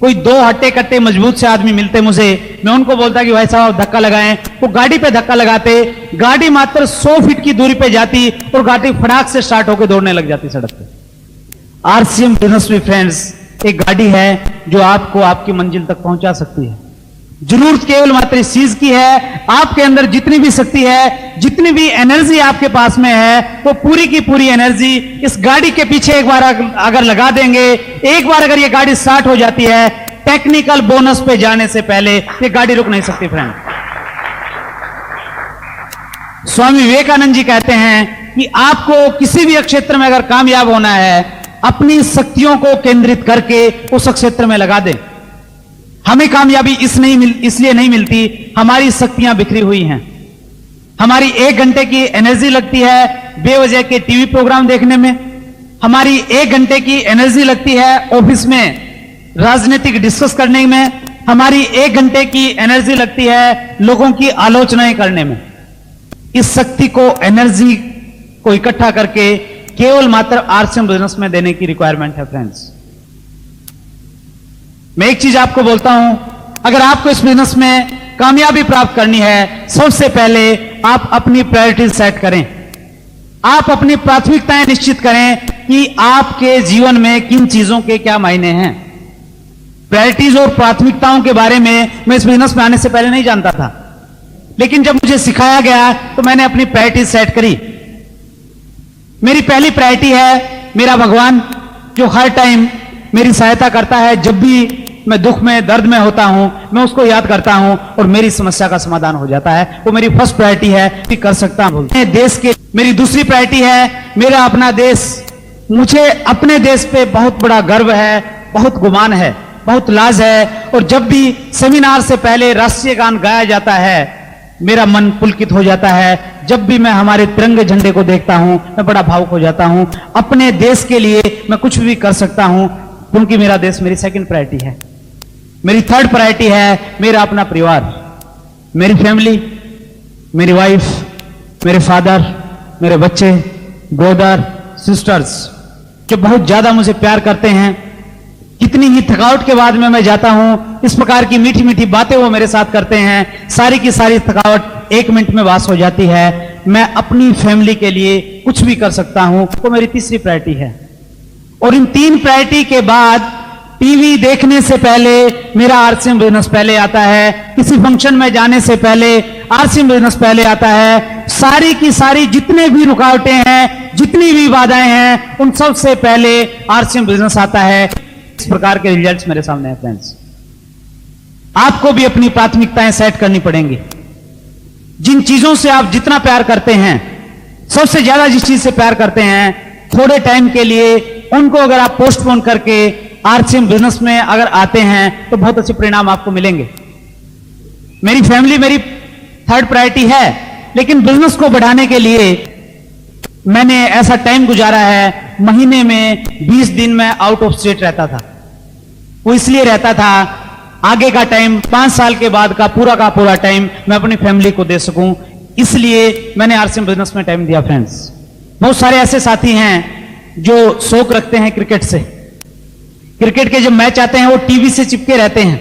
S2: कोई 2 हट्टे कट्टे मजबूत से आदमी मिलते मुझे, मैं उनको बोलता कि भाई साहब धक्का लगाएं, वो गाड़ी पे धक्का लगाते, गाड़ी मात्र 100 फीट की दूरी पे जाती और गाड़ी फटाक से स्टार्ट होकर दौड़ने लग जाती सड़क पे। आरसीएम बिजनेस में फ्रेंड्स एक गाड़ी है जो आपको आपकी मंजिल तक पहुंचा सकती है। जरूरत केवल मात्र इस चीज की है, आपके अंदर जितनी भी शक्ति है, जितनी भी एनर्जी आपके पास में है, वो पूरी की पूरी एनर्जी इस गाड़ी के पीछे एक बार अगर लगा देंगे, एक बार अगर ये गाड़ी स्टार्ट हो जाती है, टेक्निकल बोनस पे जाने से पहले ये गाड़ी रुक नहीं सकती। फ्रेंड, स्वामी विवेकानंद जी कहते हैं कि आपको किसी भी क्षेत्र में अगर कामयाब होना है, अपनी शक्तियों को केंद्रित करके उस क्षेत्र में लगा दें। हमें कामयाबी इसलिए नहीं मिलती, हमारी शक्तियां बिखरी हुई हैं। हमारी 1 घंटे की एनर्जी लगती है बेवजह के टीवी प्रोग्राम देखने में, हमारी 1 घंटे की एनर्जी लगती है ऑफिस में राजनीतिक डिस्कस करने में, हमारी 1 घंटे की एनर्जी लगती है लोगों की आलोचनाएं करने में। इस शक्ति को, एनर्जी को इकट्ठा करके केवल मात्र आरसीएम बिजनेस में देने की रिक्वायरमेंट है फ्रेंड्स। मैं एक चीज आपको बोलता हूं, अगर आपको इस बिजनेस में कामयाबी प्राप्त करनी है, सबसे पहले आप अपनी प्रायोरिटीज सेट करें। आप अपनी प्राथमिकताएं निश्चित करें कि आपके जीवन में किन चीजों के क्या मायने हैं। प्रायोरिटीज और प्राथमिकताओं के बारे में मैं इस बिजनेस में आने से पहले नहीं जानता था, लेकिन जब मुझे सिखाया गया तो मैंने अपनी प्रायोरिटीज सेट करी। मेरी पहली प्रायोरिटी है मेरा भगवान, जो हर टाइम मेरी सहायता करता है। जब भी मैं दुख में, दर्द में होता हूं, मैं उसको याद करता हूं और मेरी समस्या का समाधान हो जाता है। वो मेरी फर्स्ट प्रायोरिटी है कि कर सकता हूं देश के। मेरी दूसरी प्रायोरिटी है मेरा अपना देश। मुझे अपने देश पे बहुत बड़ा गर्व है, बहुत गुमान है, बहुत लाज है। और जब भी सेमिनार से पहले राष्ट्रीय गान गाया जाता है, मेरा मन पुलकित हो जाता है। जब भी मैं हमारे तिरंगे झंडे को देखता हूं, मैं बड़ा भावुक हो जाता हूं। अपने देश के लिए मैं कुछ भी कर सकता हूं, क्योंकि मेरा देश मेरी सेकंड प्रायोरिटी है। मेरी थर्ड प्रायोरिटी है मेरा अपना परिवार, मेरी फैमिली, मेरी वाइफ, मेरे फादर, मेरे बच्चे, ब्रदर, सिस्टर्स, जो बहुत ज्यादा मुझे प्यार करते हैं। कितनी ही थकावट के बाद में मैं जाता हूं, इस प्रकार की मीठी मीठी बातें वो मेरे साथ करते हैं, सारी की सारी थकावट 1 मिनट में वास हो जाती है। मैं अपनी फैमिली के लिए कुछ भी कर सकता हूं, वो मेरी तीसरी प्रायोरिटी है। और इन 3 प्रायोरिटी के बाद टीवी देखने से पहले मेरा आरसीएम बिजनेस पहले आता है। किसी फंक्शन में जाने से पहले आरसीएम बिजनेस पहले आता है। सारी की सारी जितने भी रुकावटें हैं, जितनी भी बाधाएं हैं, उन सब से पहले आरसीएम बिजनेस आता है। इस प्रकार के रिजल्ट्स मेरे सामने हैं फ्रेंड्स। आपको भी अपनी प्राथमिकताएं सेट करनी पड़ेंगी। जिन चीजों से आप जितना प्यार करते हैं, सबसे ज्यादा जिस चीज से प्यार करते हैं, थोड़े टाइम के लिए उनको अगर आप पोस्टपोन करके आरसीएम बिजनेस में अगर आते हैं तो बहुत अच्छे परिणाम आपको मिलेंगे। मेरी फैमिली मेरी थर्ड प्रायोरिटी है, लेकिन बिजनेस को बढ़ाने के लिए मैंने ऐसा टाइम गुजारा है, महीने में 20 दिन मैं आउट ऑफ स्टेट रहता था। वो इसलिए रहता था, आगे का टाइम 5 साल के बाद का पूरा टाइम मैं अपनी फैमिली को दे सकूं, इसलिए मैंने आरसीएम बिजनेस में टाइम दिया फ्रेंड्स। बहुत सारे ऐसे साथी हैं जो शौक रखते हैं क्रिकेट से। क्रिकेट के जब मैच आते हैं वो टीवी से चिपके रहते हैं।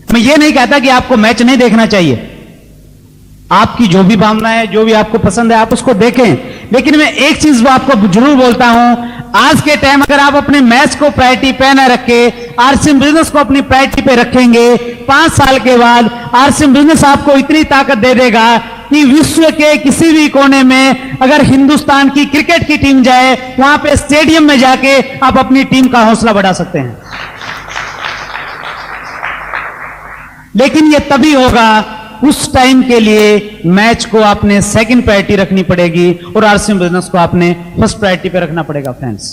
S2: मैं ये नहीं कहता कि आपको मैच नहीं देखना चाहिए, आपकी जो भी भावना है, जो भी आपको पसंद है, आप उसको देखें। लेकिन मैं एक चीज आपको जरूर बोलता हूं, आज के टाइम अगर आप अपने मैच को प्रायोरिटी पे न रखे, आरसीएम बिजनेस को अपनी प्रायोरिटी पे रखेंगे, 5 साल के बाद आरसीएम बिजनेस आपको इतनी ताकत दे देगा कि विश्व के किसी भी कोने में अगर हिंदुस्तान की क्रिकेट की टीम जाए, वहां पे स्टेडियम में जाके आप अपनी टीम का हौसला बढ़ा सकते हैं। लेकिन यह तभी होगा, उस टाइम के लिए मैच को आपने सेकंड प्रायोरिटी रखनी पड़ेगी और आरसीएम बिजनेस को आपने फर्स्ट प्रायोरिटी पे रखना पड़ेगा फ्रेंड्स।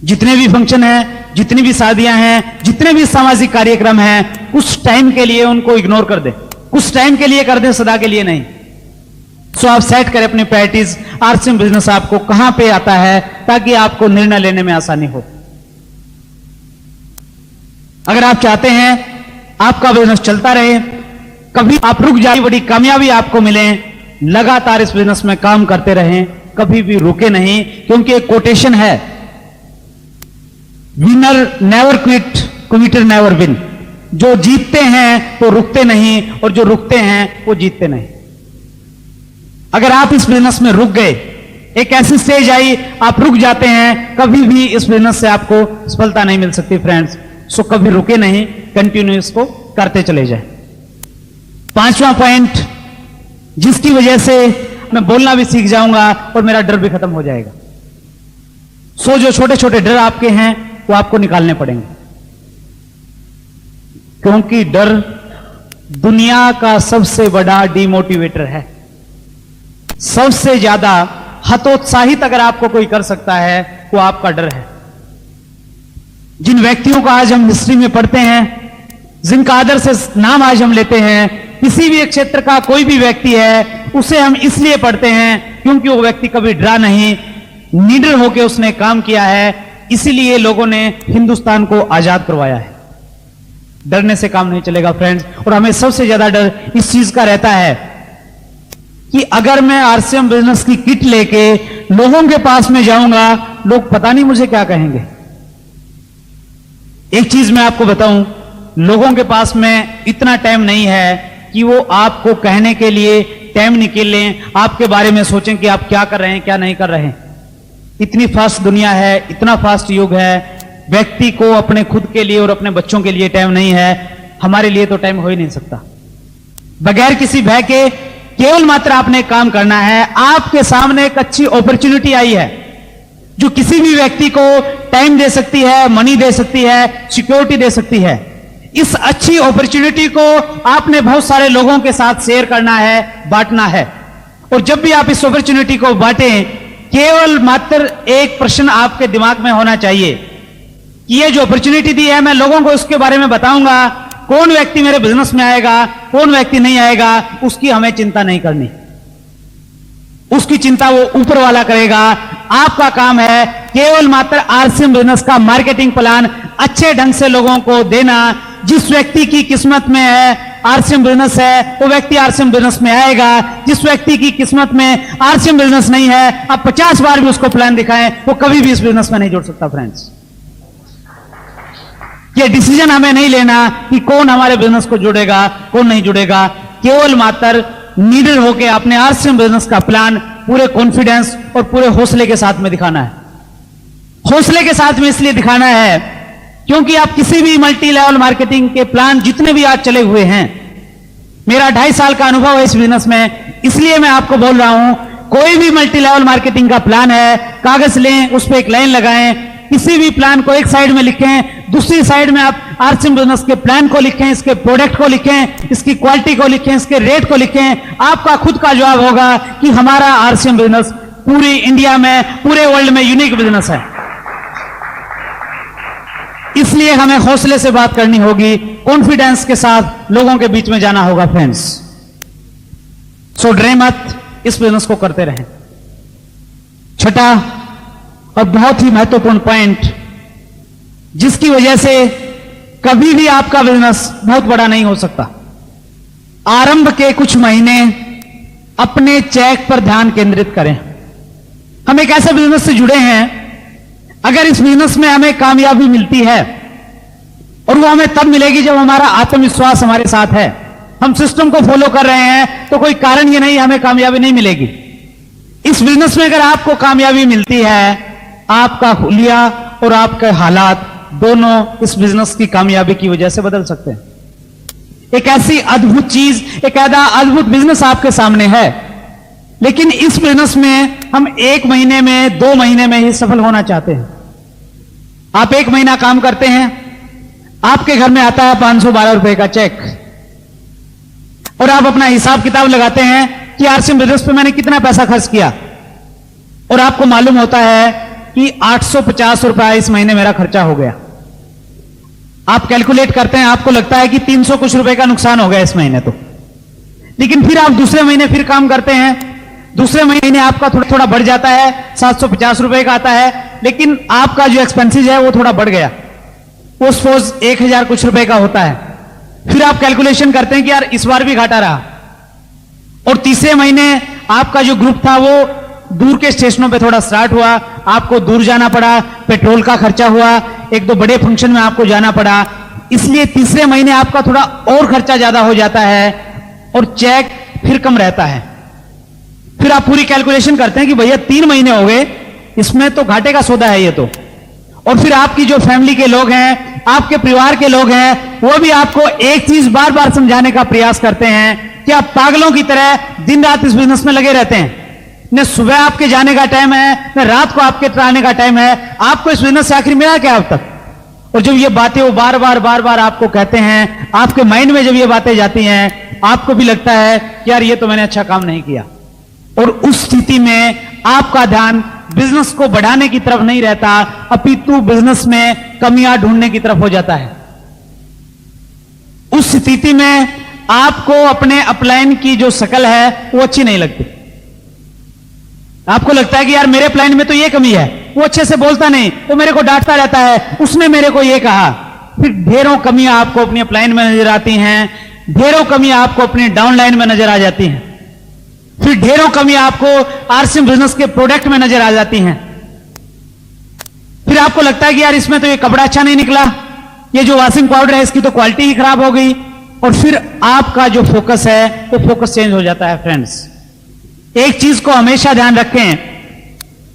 S2: जितने भी फंक्शन हैं, जितनी भी शादियां हैं, जितने भी सामाजिक कार्यक्रम हैं, उस टाइम के लिए उनको इग्नोर कर दें, उस टाइम के लिए कर दें, सदा के लिए नहीं। सो आप सेट करें अपनी प्रायोरिटीज। आरसीएम बिजनेस आपको कहां पे आता है, ताकि आपको निर्णय लेने में आसानी हो। अगर आप चाहते हैं आपका बिजनेस चलता रहे, कभी आप रुक जाए, बड़ी कामयाबी आपको मिले, लगातार इस बिजनेस में काम करते रहें, कभी भी रुके नहीं। क्योंकि एक कोटेशन है, winner never quit, Quetta never win. जो जीतते हैं वो रुकते नहीं, और जो रुकते हैं वो जीतते नहीं। अगर आप इस बिजनेस में रुक गए, एक ऐसी स्टेज आई आप रुक जाते हैं, कभी भी इस बिजनेस से आपको सफलता नहीं मिल सकती फ्रेंड्स। सो कभी रुके नहीं, कंटिन्यू इसको करते चले जाए। 5वां पॉइंट, जिसकी वजह से मैं बोलना भी सीख जाऊंगा और मेरा डर भी खत्म हो जाएगा। सो जो छोटे छोटे डर आपके हैं वो आपको निकालने पड़ेंगे, क्योंकि डर दुनिया का सबसे बड़ा डिमोटिवेटर है। सबसे ज्यादा हतोत्साहित अगर आपको कोई कर सकता है वो आपका डर है। जिन व्यक्तियों का आज हम हिस्ट्री में पढ़ते हैं, जिनका आदर से नाम आज हम लेते हैं, किसी भी क्षेत्र का कोई भी व्यक्ति है, उसे हम इसलिए पढ़ते हैं क्योंकि वो व्यक्ति कभी डरा नहीं, निडर होकर उसने काम किया है, इसीलिए लोगों ने हिंदुस्तान को आजाद करवाया है। डरने से काम नहीं चलेगा फ्रेंड्स। और हमें सबसे ज्यादा डर इस चीज का रहता है कि अगर मैं आरसीएम बिजनेस की किट लेके लोगों के पास में जाऊंगा, लोग पता नहीं मुझे क्या कहेंगे। एक चीज मैं आपको बताऊं, लोगों के पास में इतना टाइम नहीं है कि वो आपको कहने के लिए टाइम निकालें, आपके बारे में सोचें कि आप क्या कर रहे हैं, क्या नहीं कर रहे हैं। इतनी फास्ट दुनिया है, इतना फास्ट युग है, व्यक्ति को अपने खुद के लिए और अपने बच्चों के लिए टाइम नहीं है। हमारे लिए तो टाइम हो ही नहीं सकता। बगैर किसी भय के केवल मात्र आपने काम करना है। आपके सामने एक अच्छी अपॉर्चुनिटी आई है जो किसी भी व्यक्ति को टाइम दे सकती है, मनी दे सकती है, सिक्योरिटी दे सकती है। इस अच्छी अपॉर्चुनिटी को आपने बहुत सारे लोगों के साथ शेयर करना है, बांटना है। और जब भी आप इस अपॉर्चुनिटी को बांटें, केवल मात्र एक प्रश्न आपके दिमाग में होना चाहिए कि ये जो अपॉर्चुनिटी दी है, मैं लोगों को इसके बारे में बताऊंगा। कौन व्यक्ति मेरे बिजनेस में आएगा, कौन व्यक्ति नहीं आएगा, उसकी हमें चिंता नहीं करनी। उसकी चिंता वो ऊपर वाला करेगा। आपका काम है केवल मात्र आरसीएम बिजनेस का मार्केटिंग प्लान अच्छे ढंग से लोगों को देना। जिस व्यक्ति की किस्मत में है आरसीएम बिजनेस है, वो व्यक्ति आरसीएम बिजनेस में आएगा। जिस व्यक्ति की किस्मत में आरसीएम बिजनेस नहीं है, आप 50 बार भी उसको प्लान दिखाएं, वो कभी भी इस बिजनेस में नहीं जुड़ सकता। फ्रेंड्स, ये डिसीजन हमें नहीं लेना कि कौन हमारे बिजनेस को जुड़ेगा, कौन नहीं जुड़ेगा। केवल मात्र निडर होकर अपने आरसीएम बिजनेस का प्लान पूरे कॉन्फिडेंस और पूरे हौसले के साथ में दिखाना है। हौसले के साथ में इसलिए दिखाना है क्योंकि आप किसी भी मल्टी लेवल मार्केटिंग के प्लान जितने भी आज चले हुए हैं, मेरा 2.5 साल का अनुभव है इस बिजनेस में, इसलिए मैं आपको बोल रहा हूं, कोई भी मल्टी लेवल मार्केटिंग का प्लान है, कागज लें, उस पर एक लाइन लगाएं, किसी भी प्लान को एक साइड में लिखें, दूसरी साइड में आप आरसीएम बिजनेस के प्लान को लिखें, इसके प्रोडक्ट को लिखें, इसकी क्वालिटी को लिखें, इसके रेट को लिखें। आपका खुद का जवाब होगा कि हमारा आरसीएम बिजनेस पूरी इंडिया में, पूरे वर्ल्ड में यूनिक बिजनेस है। इसलिए हमें हौसले से बात करनी होगी, कॉन्फिडेंस के साथ लोगों के बीच में जाना होगा। फ्रेंड्स, सो डरे मत, इस बिजनेस को करते रहें। छठा और बहुत ही महत्वपूर्ण पॉइंट, जिसकी वजह से कभी भी आपका बिजनेस बहुत बड़ा नहीं हो सकता, आरंभ के कुछ महीने अपने चेक पर ध्यान केंद्रित करें। हम एक ऐसे बिजनेस से जुड़े हैं, अगर इस बिजनेस में हमें कामयाबी मिलती है, और वो हमें तब मिलेगी जब हमारा आत्मविश्वास हमारे साथ है, हम सिस्टम को फॉलो कर रहे हैं, तो कोई कारण ये नहीं हमें कामयाबी नहीं मिलेगी। इस बिजनेस में अगर आपको कामयाबी मिलती है, आपका हुलिया और आपके हालात दोनों इस बिजनेस की कामयाबी की वजह से बदल सकते हैं। एक ऐसी अद्भुत चीज, एक ऐसा अद्भुत बिजनेस आपके सामने है, लेकिन इस बिजनेस में हम 1 महीने में, 2 महीने में ही सफल होना चाहते हैं। आप 1 महीना काम करते हैं, आपके घर में आता है 512 रुपए का चेक, और आप अपना हिसाब किताब लगाते हैं कि आरसीएम बिजनेस पे मैंने कितना पैसा खर्च किया, और आपको मालूम होता है कि 850 रुपया इस महीने मेरा खर्चा हो गया। आप कैलकुलेट करते हैं, आपको लगता है कि 300 कुछ रुपए का नुकसान हो गया इस महीने तो। लेकिन फिर आप दूसरे महीने फिर काम करते हैं, दूसरे महीने आपका थोड़ा थोड़ा बढ़ जाता है, 750 रुपए का आता है, लेकिन आपका जो एक्सपेंसेस है वो थोड़ा बढ़ गया, वो सपोज 1000 कुछ रुपए का होता है। फिर आप कैलकुलेशन करते हैं कि यार इस बार भी घाटा रहा, और तीसरे महीने आपका जो ग्रुप था वो दूर के स्टेशनों पे थोड़ा स्टार्ट हुआ, आपको दूर जाना पड़ा, पेट्रोल का खर्चा हुआ, 1-2 बड़े फंक्शन में आपको जाना पड़ा, इसलिए तीसरे महीने आपका थोड़ा और खर्चा ज्यादा हो जाता है, और चेक फिर कम रहता है। फिर आप पूरी कैलकुलेशन करते हैं कि भैया 3 महीने हो गए, इसमें तो घाटे का सौदा है ये तो। और फिर आपकी जो फैमिली के लोग हैं, आपके परिवार के लोग हैं, वो भी आपको एक चीज बार बार समझाने का प्रयास करते हैं कि आप पागलों की तरह दिन रात इस बिजनेस में लगे रहते हैं, न सुबह आपके जाने का टाइम है, न रात को आपके आने का टाइम है, आपको इस बिजनेस से आखिर मिला क्या अब तक। और जब ये बातें वो बार बार आपको कहते हैं, आपके माइंड में जब ये बातें जाती हैं, आपको भी लगता है कि यार ये तो मैंने अच्छा काम नहीं किया। और उस स्थिति में आपका ध्यान बिजनेस को बढ़ाने की तरफ नहीं रहता, अपितु बिजनेस में कमियां ढूंढने की तरफ हो जाता है। उस स्थिति में आपको अपने अपलाइन की जो शक्ल है वो अच्छी नहीं लगती। आपको लगता है कि यार मेरे अपलाइन में तो ये कमी है, वो अच्छे से बोलता नहीं, वो मेरे को डांटता रहता है, उसने मेरे को ये कहा। फिर ढेरों कमियां आपको अपनी अपलाइन में नजर आती हैं, ढेरों कमियां आपको अपनी डाउनलाइन में नजर आ जाती हैं, फिर ढेरों कमियां आपको आरसीएम बिजनेस के प्रोडक्ट में नजर आ जाती हैं। फिर आपको लगता है कि यार इसमें तो ये कपड़ा अच्छा नहीं निकला, ये जो वॉशिंग पाउडर है इसकी तो क्वालिटी ही खराब हो गई, और फिर आपका जो फोकस है वो फोकस चेंज हो जाता है। फ्रेंड्स, एक चीज को हमेशा ध्यान रखें,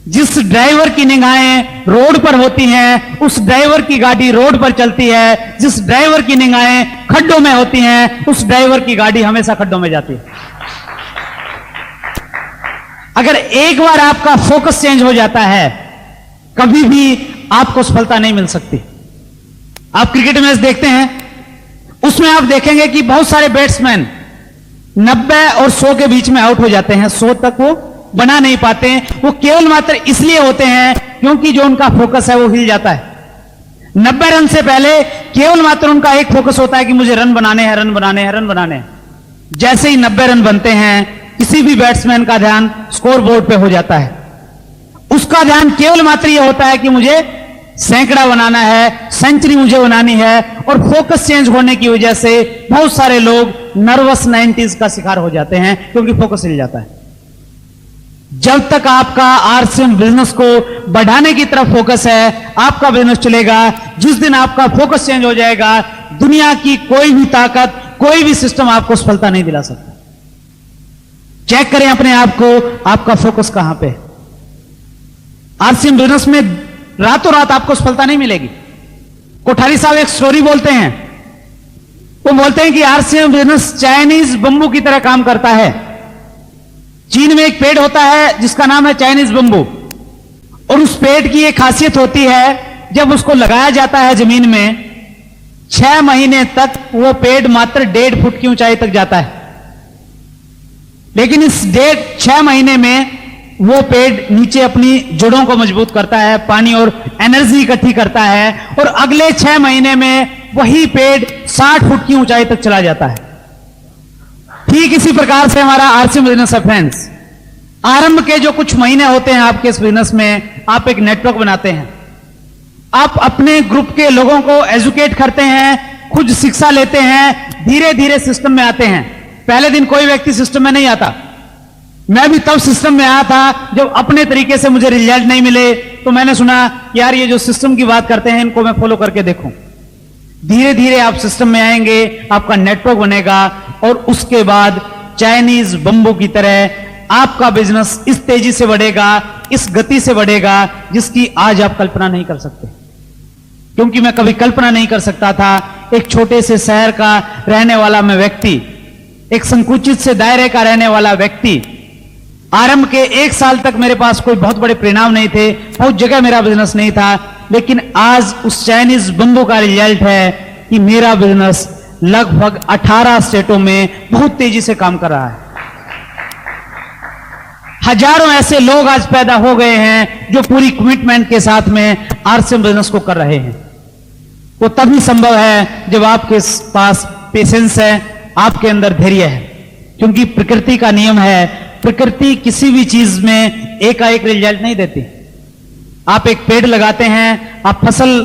S2: जिस ड्राइवर की निगाहें रोड पर होती हैं उस ड्राइवर की गाड़ी रोड पर चलती है, जिस ड्राइवर की निगाहें खड्डों में होती हैं उस ड्राइवर की गाड़ी हमेशा खड्डों में जाती है। अगर एक बार आपका फोकस चेंज हो जाता है, कभी भी आपको सफलता नहीं मिल सकती। आप क्रिकेट मैच देखते हैं, उसमें आप देखेंगे कि बहुत सारे बैट्समैन 90 और 100 के बीच में आउट हो जाते हैं, 100 तक वो बना नहीं पाते हैं। वो केवल मात्र इसलिए होते हैं क्योंकि जो उनका फोकस है वो हिल जाता है। 90 रन से पहले केवल मात्र उनका एक फोकस होता है कि मुझे रन बनाने हैं, रन बनाने हैं, रन बनाने हैं। जैसे ही 90 रन बनते हैं, किसी भी बैट्समैन का ध्यान स्कोर बोर्ड पे हो जाता है। उसका ध्यान केवल मात्र यह होता है कि मुझे सैकड़ा बनाना है, सेंचुरी मुझे बनानी है, और फोकस चेंज होने की वजह से बहुत सारे लोग नर्वस 90s का शिकार हो जाते हैं क्योंकि फोकस हिल जाता है। जब तक आपका आरसीएम बिजनेस को बढ़ाने की तरफ फोकस है, आपका बिजनेस चलेगा। जिस दिन आपका फोकस चेंज हो जाएगा, दुनिया की कोई भी ताकत, कोई भी सिस्टम आपको सफलता नहीं दिला सकता। चेक करें अपने आप को, आपका फोकस कहां पे है। आरसीएम बिजनेस में रातों रात आपको सफलता नहीं मिलेगी। कोठारी साहब एक स्टोरी बोलते हैं, वो बोलते हैं कि आरसीएम बिजनेस चाइनीज बंबू की तरह काम करता है। चीन में एक पेड़ होता है जिसका नाम है चाइनीज बंबू, और उस पेड़ की एक खासियत होती है, जब उसको लगाया जाता है जमीन में, 6 महीने तक वो पेड़ मात्र 1.5 फुट की ऊंचाई तक जाता है। लेकिन इस 6 महीने में वो पेड़ नीचे अपनी जड़ों को मजबूत करता है, पानी और एनर्जी इकट्ठी करता है, और अगले 6 महीने में वही पेड़ 60 फुट की ऊंचाई तक चला जाता है। ठीक इसी प्रकार से हमारा आरसीएम बिजनेस है। फ्रेंड्स, आरंभ के जो कुछ महीने होते हैं आपके इस बिजनेस में, आप एक नेटवर्क बनाते हैं, आप अपने ग्रुप के लोगों को एजुकेट करते हैं, खुद शिक्षा लेते हैं, धीरे धीरे सिस्टम में आते हैं। पहले दिन कोई व्यक्ति सिस्टम में नहीं आता। मैं भी तब सिस्टम में आया था जब अपने तरीके से मुझे रिजल्ट नहीं मिले, तो मैंने सुना यार ये जो सिस्टम की बात करते हैं इनको मैं फॉलो करके देखूं। धीरे धीरे आप सिस्टम में आएंगे, आपका नेटवर्क बनेगा, और उसके बाद चाइनीज बंबू की तरह आपका बिजनेस इस तेजी से बढ़ेगा, इस गति से बढ़ेगा जिसकी आज आप कल्पना नहीं कर सकते। क्योंकि मैं कभी कल्पना नहीं कर सकता था, एक छोटे से शहर का रहने वाला मैं व्यक्ति, एक संकुचित से दायरे का रहने वाला व्यक्ति, आरंभ के 1 साल तक मेरे पास कोई बहुत बड़े परिणाम नहीं थे, बहुत जगह मेरा बिजनेस नहीं था, लेकिन आज उस चाइनीज बंबू का रिजल्ट है कि मेरा बिजनेस लगभग 18 स्टेटों में बहुत तेजी से काम कर रहा है। हजारों ऐसे लोग आज पैदा हो गए हैं जो पूरी कमिटमेंट के साथ में आरसीएम बिजनेस को कर रहे हैं। वो तभी संभव है जब आपके पास पेशेंस है, आपके अंदर धैर्य है, क्योंकि प्रकृति का नियम है, प्रकृति किसी भी चीज में एकाएक रिजल्ट नहीं देती। आप एक पेड़ लगाते हैं, आप फसल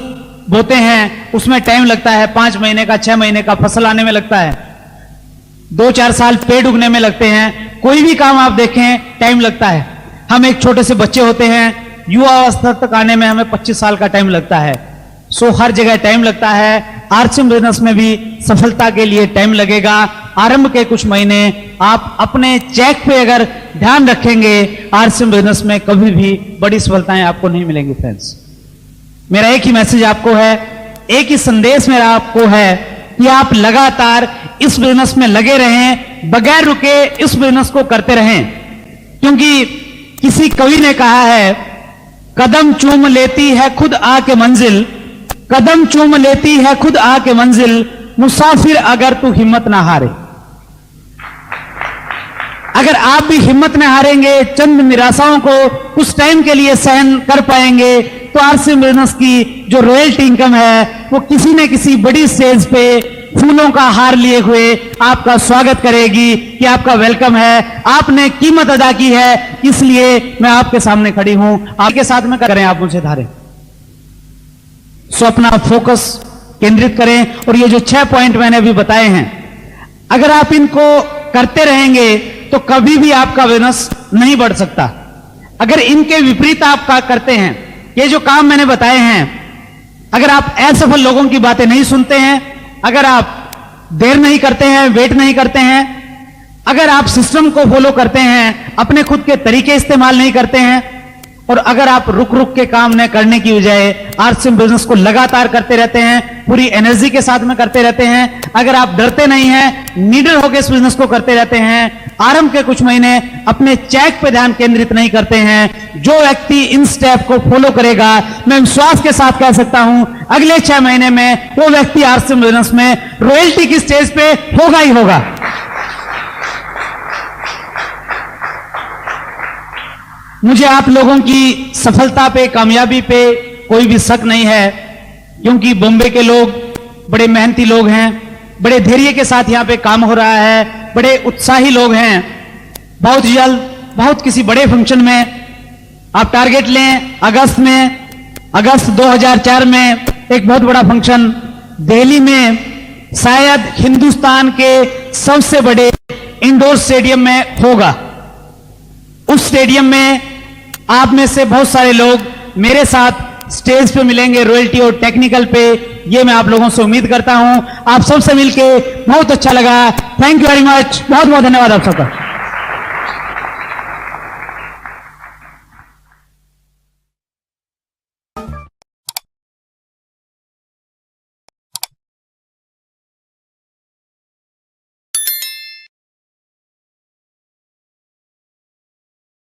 S2: बोते हैं, उसमें टाइम लगता है, 5 महीने का, 6 महीने का फसल आने में लगता है, 2-4 साल पेड़ उगने में लगते हैं। कोई भी काम आप देखें टाइम लगता है। हम एक छोटे से बच्चे होते हैं, युवा अवस्था तक आने में हमें 25 साल का टाइम लगता है। सो हर जगह टाइम लगता है। आरसीएम बिजनेस में भी सफलता के लिए टाइम लगेगा। आरंभ के कुछ महीने आप अपने चेक पे अगर ध्यान रखेंगे, आरसीएम बिजनेस में कभी भी बड़ी सफलताएं आपको नहीं मिलेंगी। फ्रेंड्स, मेरा एक ही मैसेज आपको है, एक ही संदेश मेरा आपको है कि आप लगातार इस बिजनेस में लगे रहें, बगैर रुके इस बिजनेस को करते रहें। क्योंकि किसी कवि ने कहा है, कदम चूम लेती है खुद आके मंजिल, कदम चूम लेती है खुद आके मंजिल, मुसाफिर अगर तू हिम्मत ना हारे। अगर आप भी हिम्मत में हारेंगे, चंद निराशाओं को कुछ टाइम के लिए सहन कर पाएंगे, तो आरसीएम बिजनेस की जो रॉयल्टी इनकम है वो किसी न किसी बड़ी स्टेज पे फूलों का हार लिए हुए आपका स्वागत करेगी कि आपका वेलकम है, आपने कीमत अदा की है, इसलिए मैं आपके सामने खड़ी हूं। आपके साथ में करें, आप मुझे धारें। सो अपना फोकस केंद्रित करें और ये जो 6 पॉइंट मैंने अभी बताए हैं, अगर आप इनको करते रहेंगे तो कभी भी आपका बिजनेस नहीं बढ़ सकता। अगर इनके विपरीत आप करते हैं, ये जो काम मैंने बताए हैं, अगर आप असफल लोगों की बातें नहीं सुनते हैं, अगर आप देर नहीं करते हैं, वेट नहीं करते हैं, अगर आप सिस्टम को फॉलो करते हैं, अपने खुद के तरीके इस्तेमाल नहीं करते हैं, और अगर आप रुक रुक के काम न करने की बजाय आरसीएम बिजनेस को लगातार करते रहते हैं, पूरी एनर्जी के साथ में करते रहते हैं, अगर आप डरते नहीं हैं, नीडर होकर इस बिजनेस को करते रहते हैं, आरंभ के कुछ महीने अपने चेक पे ध्यान केंद्रित नहीं करते हैं, जो व्यक्ति इन स्टेप को फॉलो करेगा, मैं विश्वास के साथ कह सकता हूं अगले 6 महीने में वो व्यक्ति आरसीएम बिजनेस में रॉयल्टी की स्टेज पे होगा ही होगा। मुझे आप लोगों की सफलता पे, कामयाबी पे कोई भी शक नहीं है, क्योंकि बॉम्बे के लोग बड़े मेहनती लोग हैं, बड़े धैर्य के साथ यहां पे काम हो रहा है, बड़े उत्साही लोग हैं। बहुत जल्द, बहुत किसी बड़े फंक्शन में आप टारगेट लें, अगस्त 2004 में एक बहुत बड़ा फंक्शन दिल्ली में, शायद हिंदुस्तान के सबसे बड़े इंडोर स्टेडियम में होगा। उस स्टेडियम में आप में से बहुत सारे लोग मेरे साथ स्टेज पे मिलेंगे, रॉयल्टी और टेक्निकल पे, ये मैं आप लोगों से उम्मीद करता हूं। आप सबसे मिलके बहुत अच्छा लगा। थैंक यू वेरी मच, बहुत बहुत धन्यवाद आप सबका।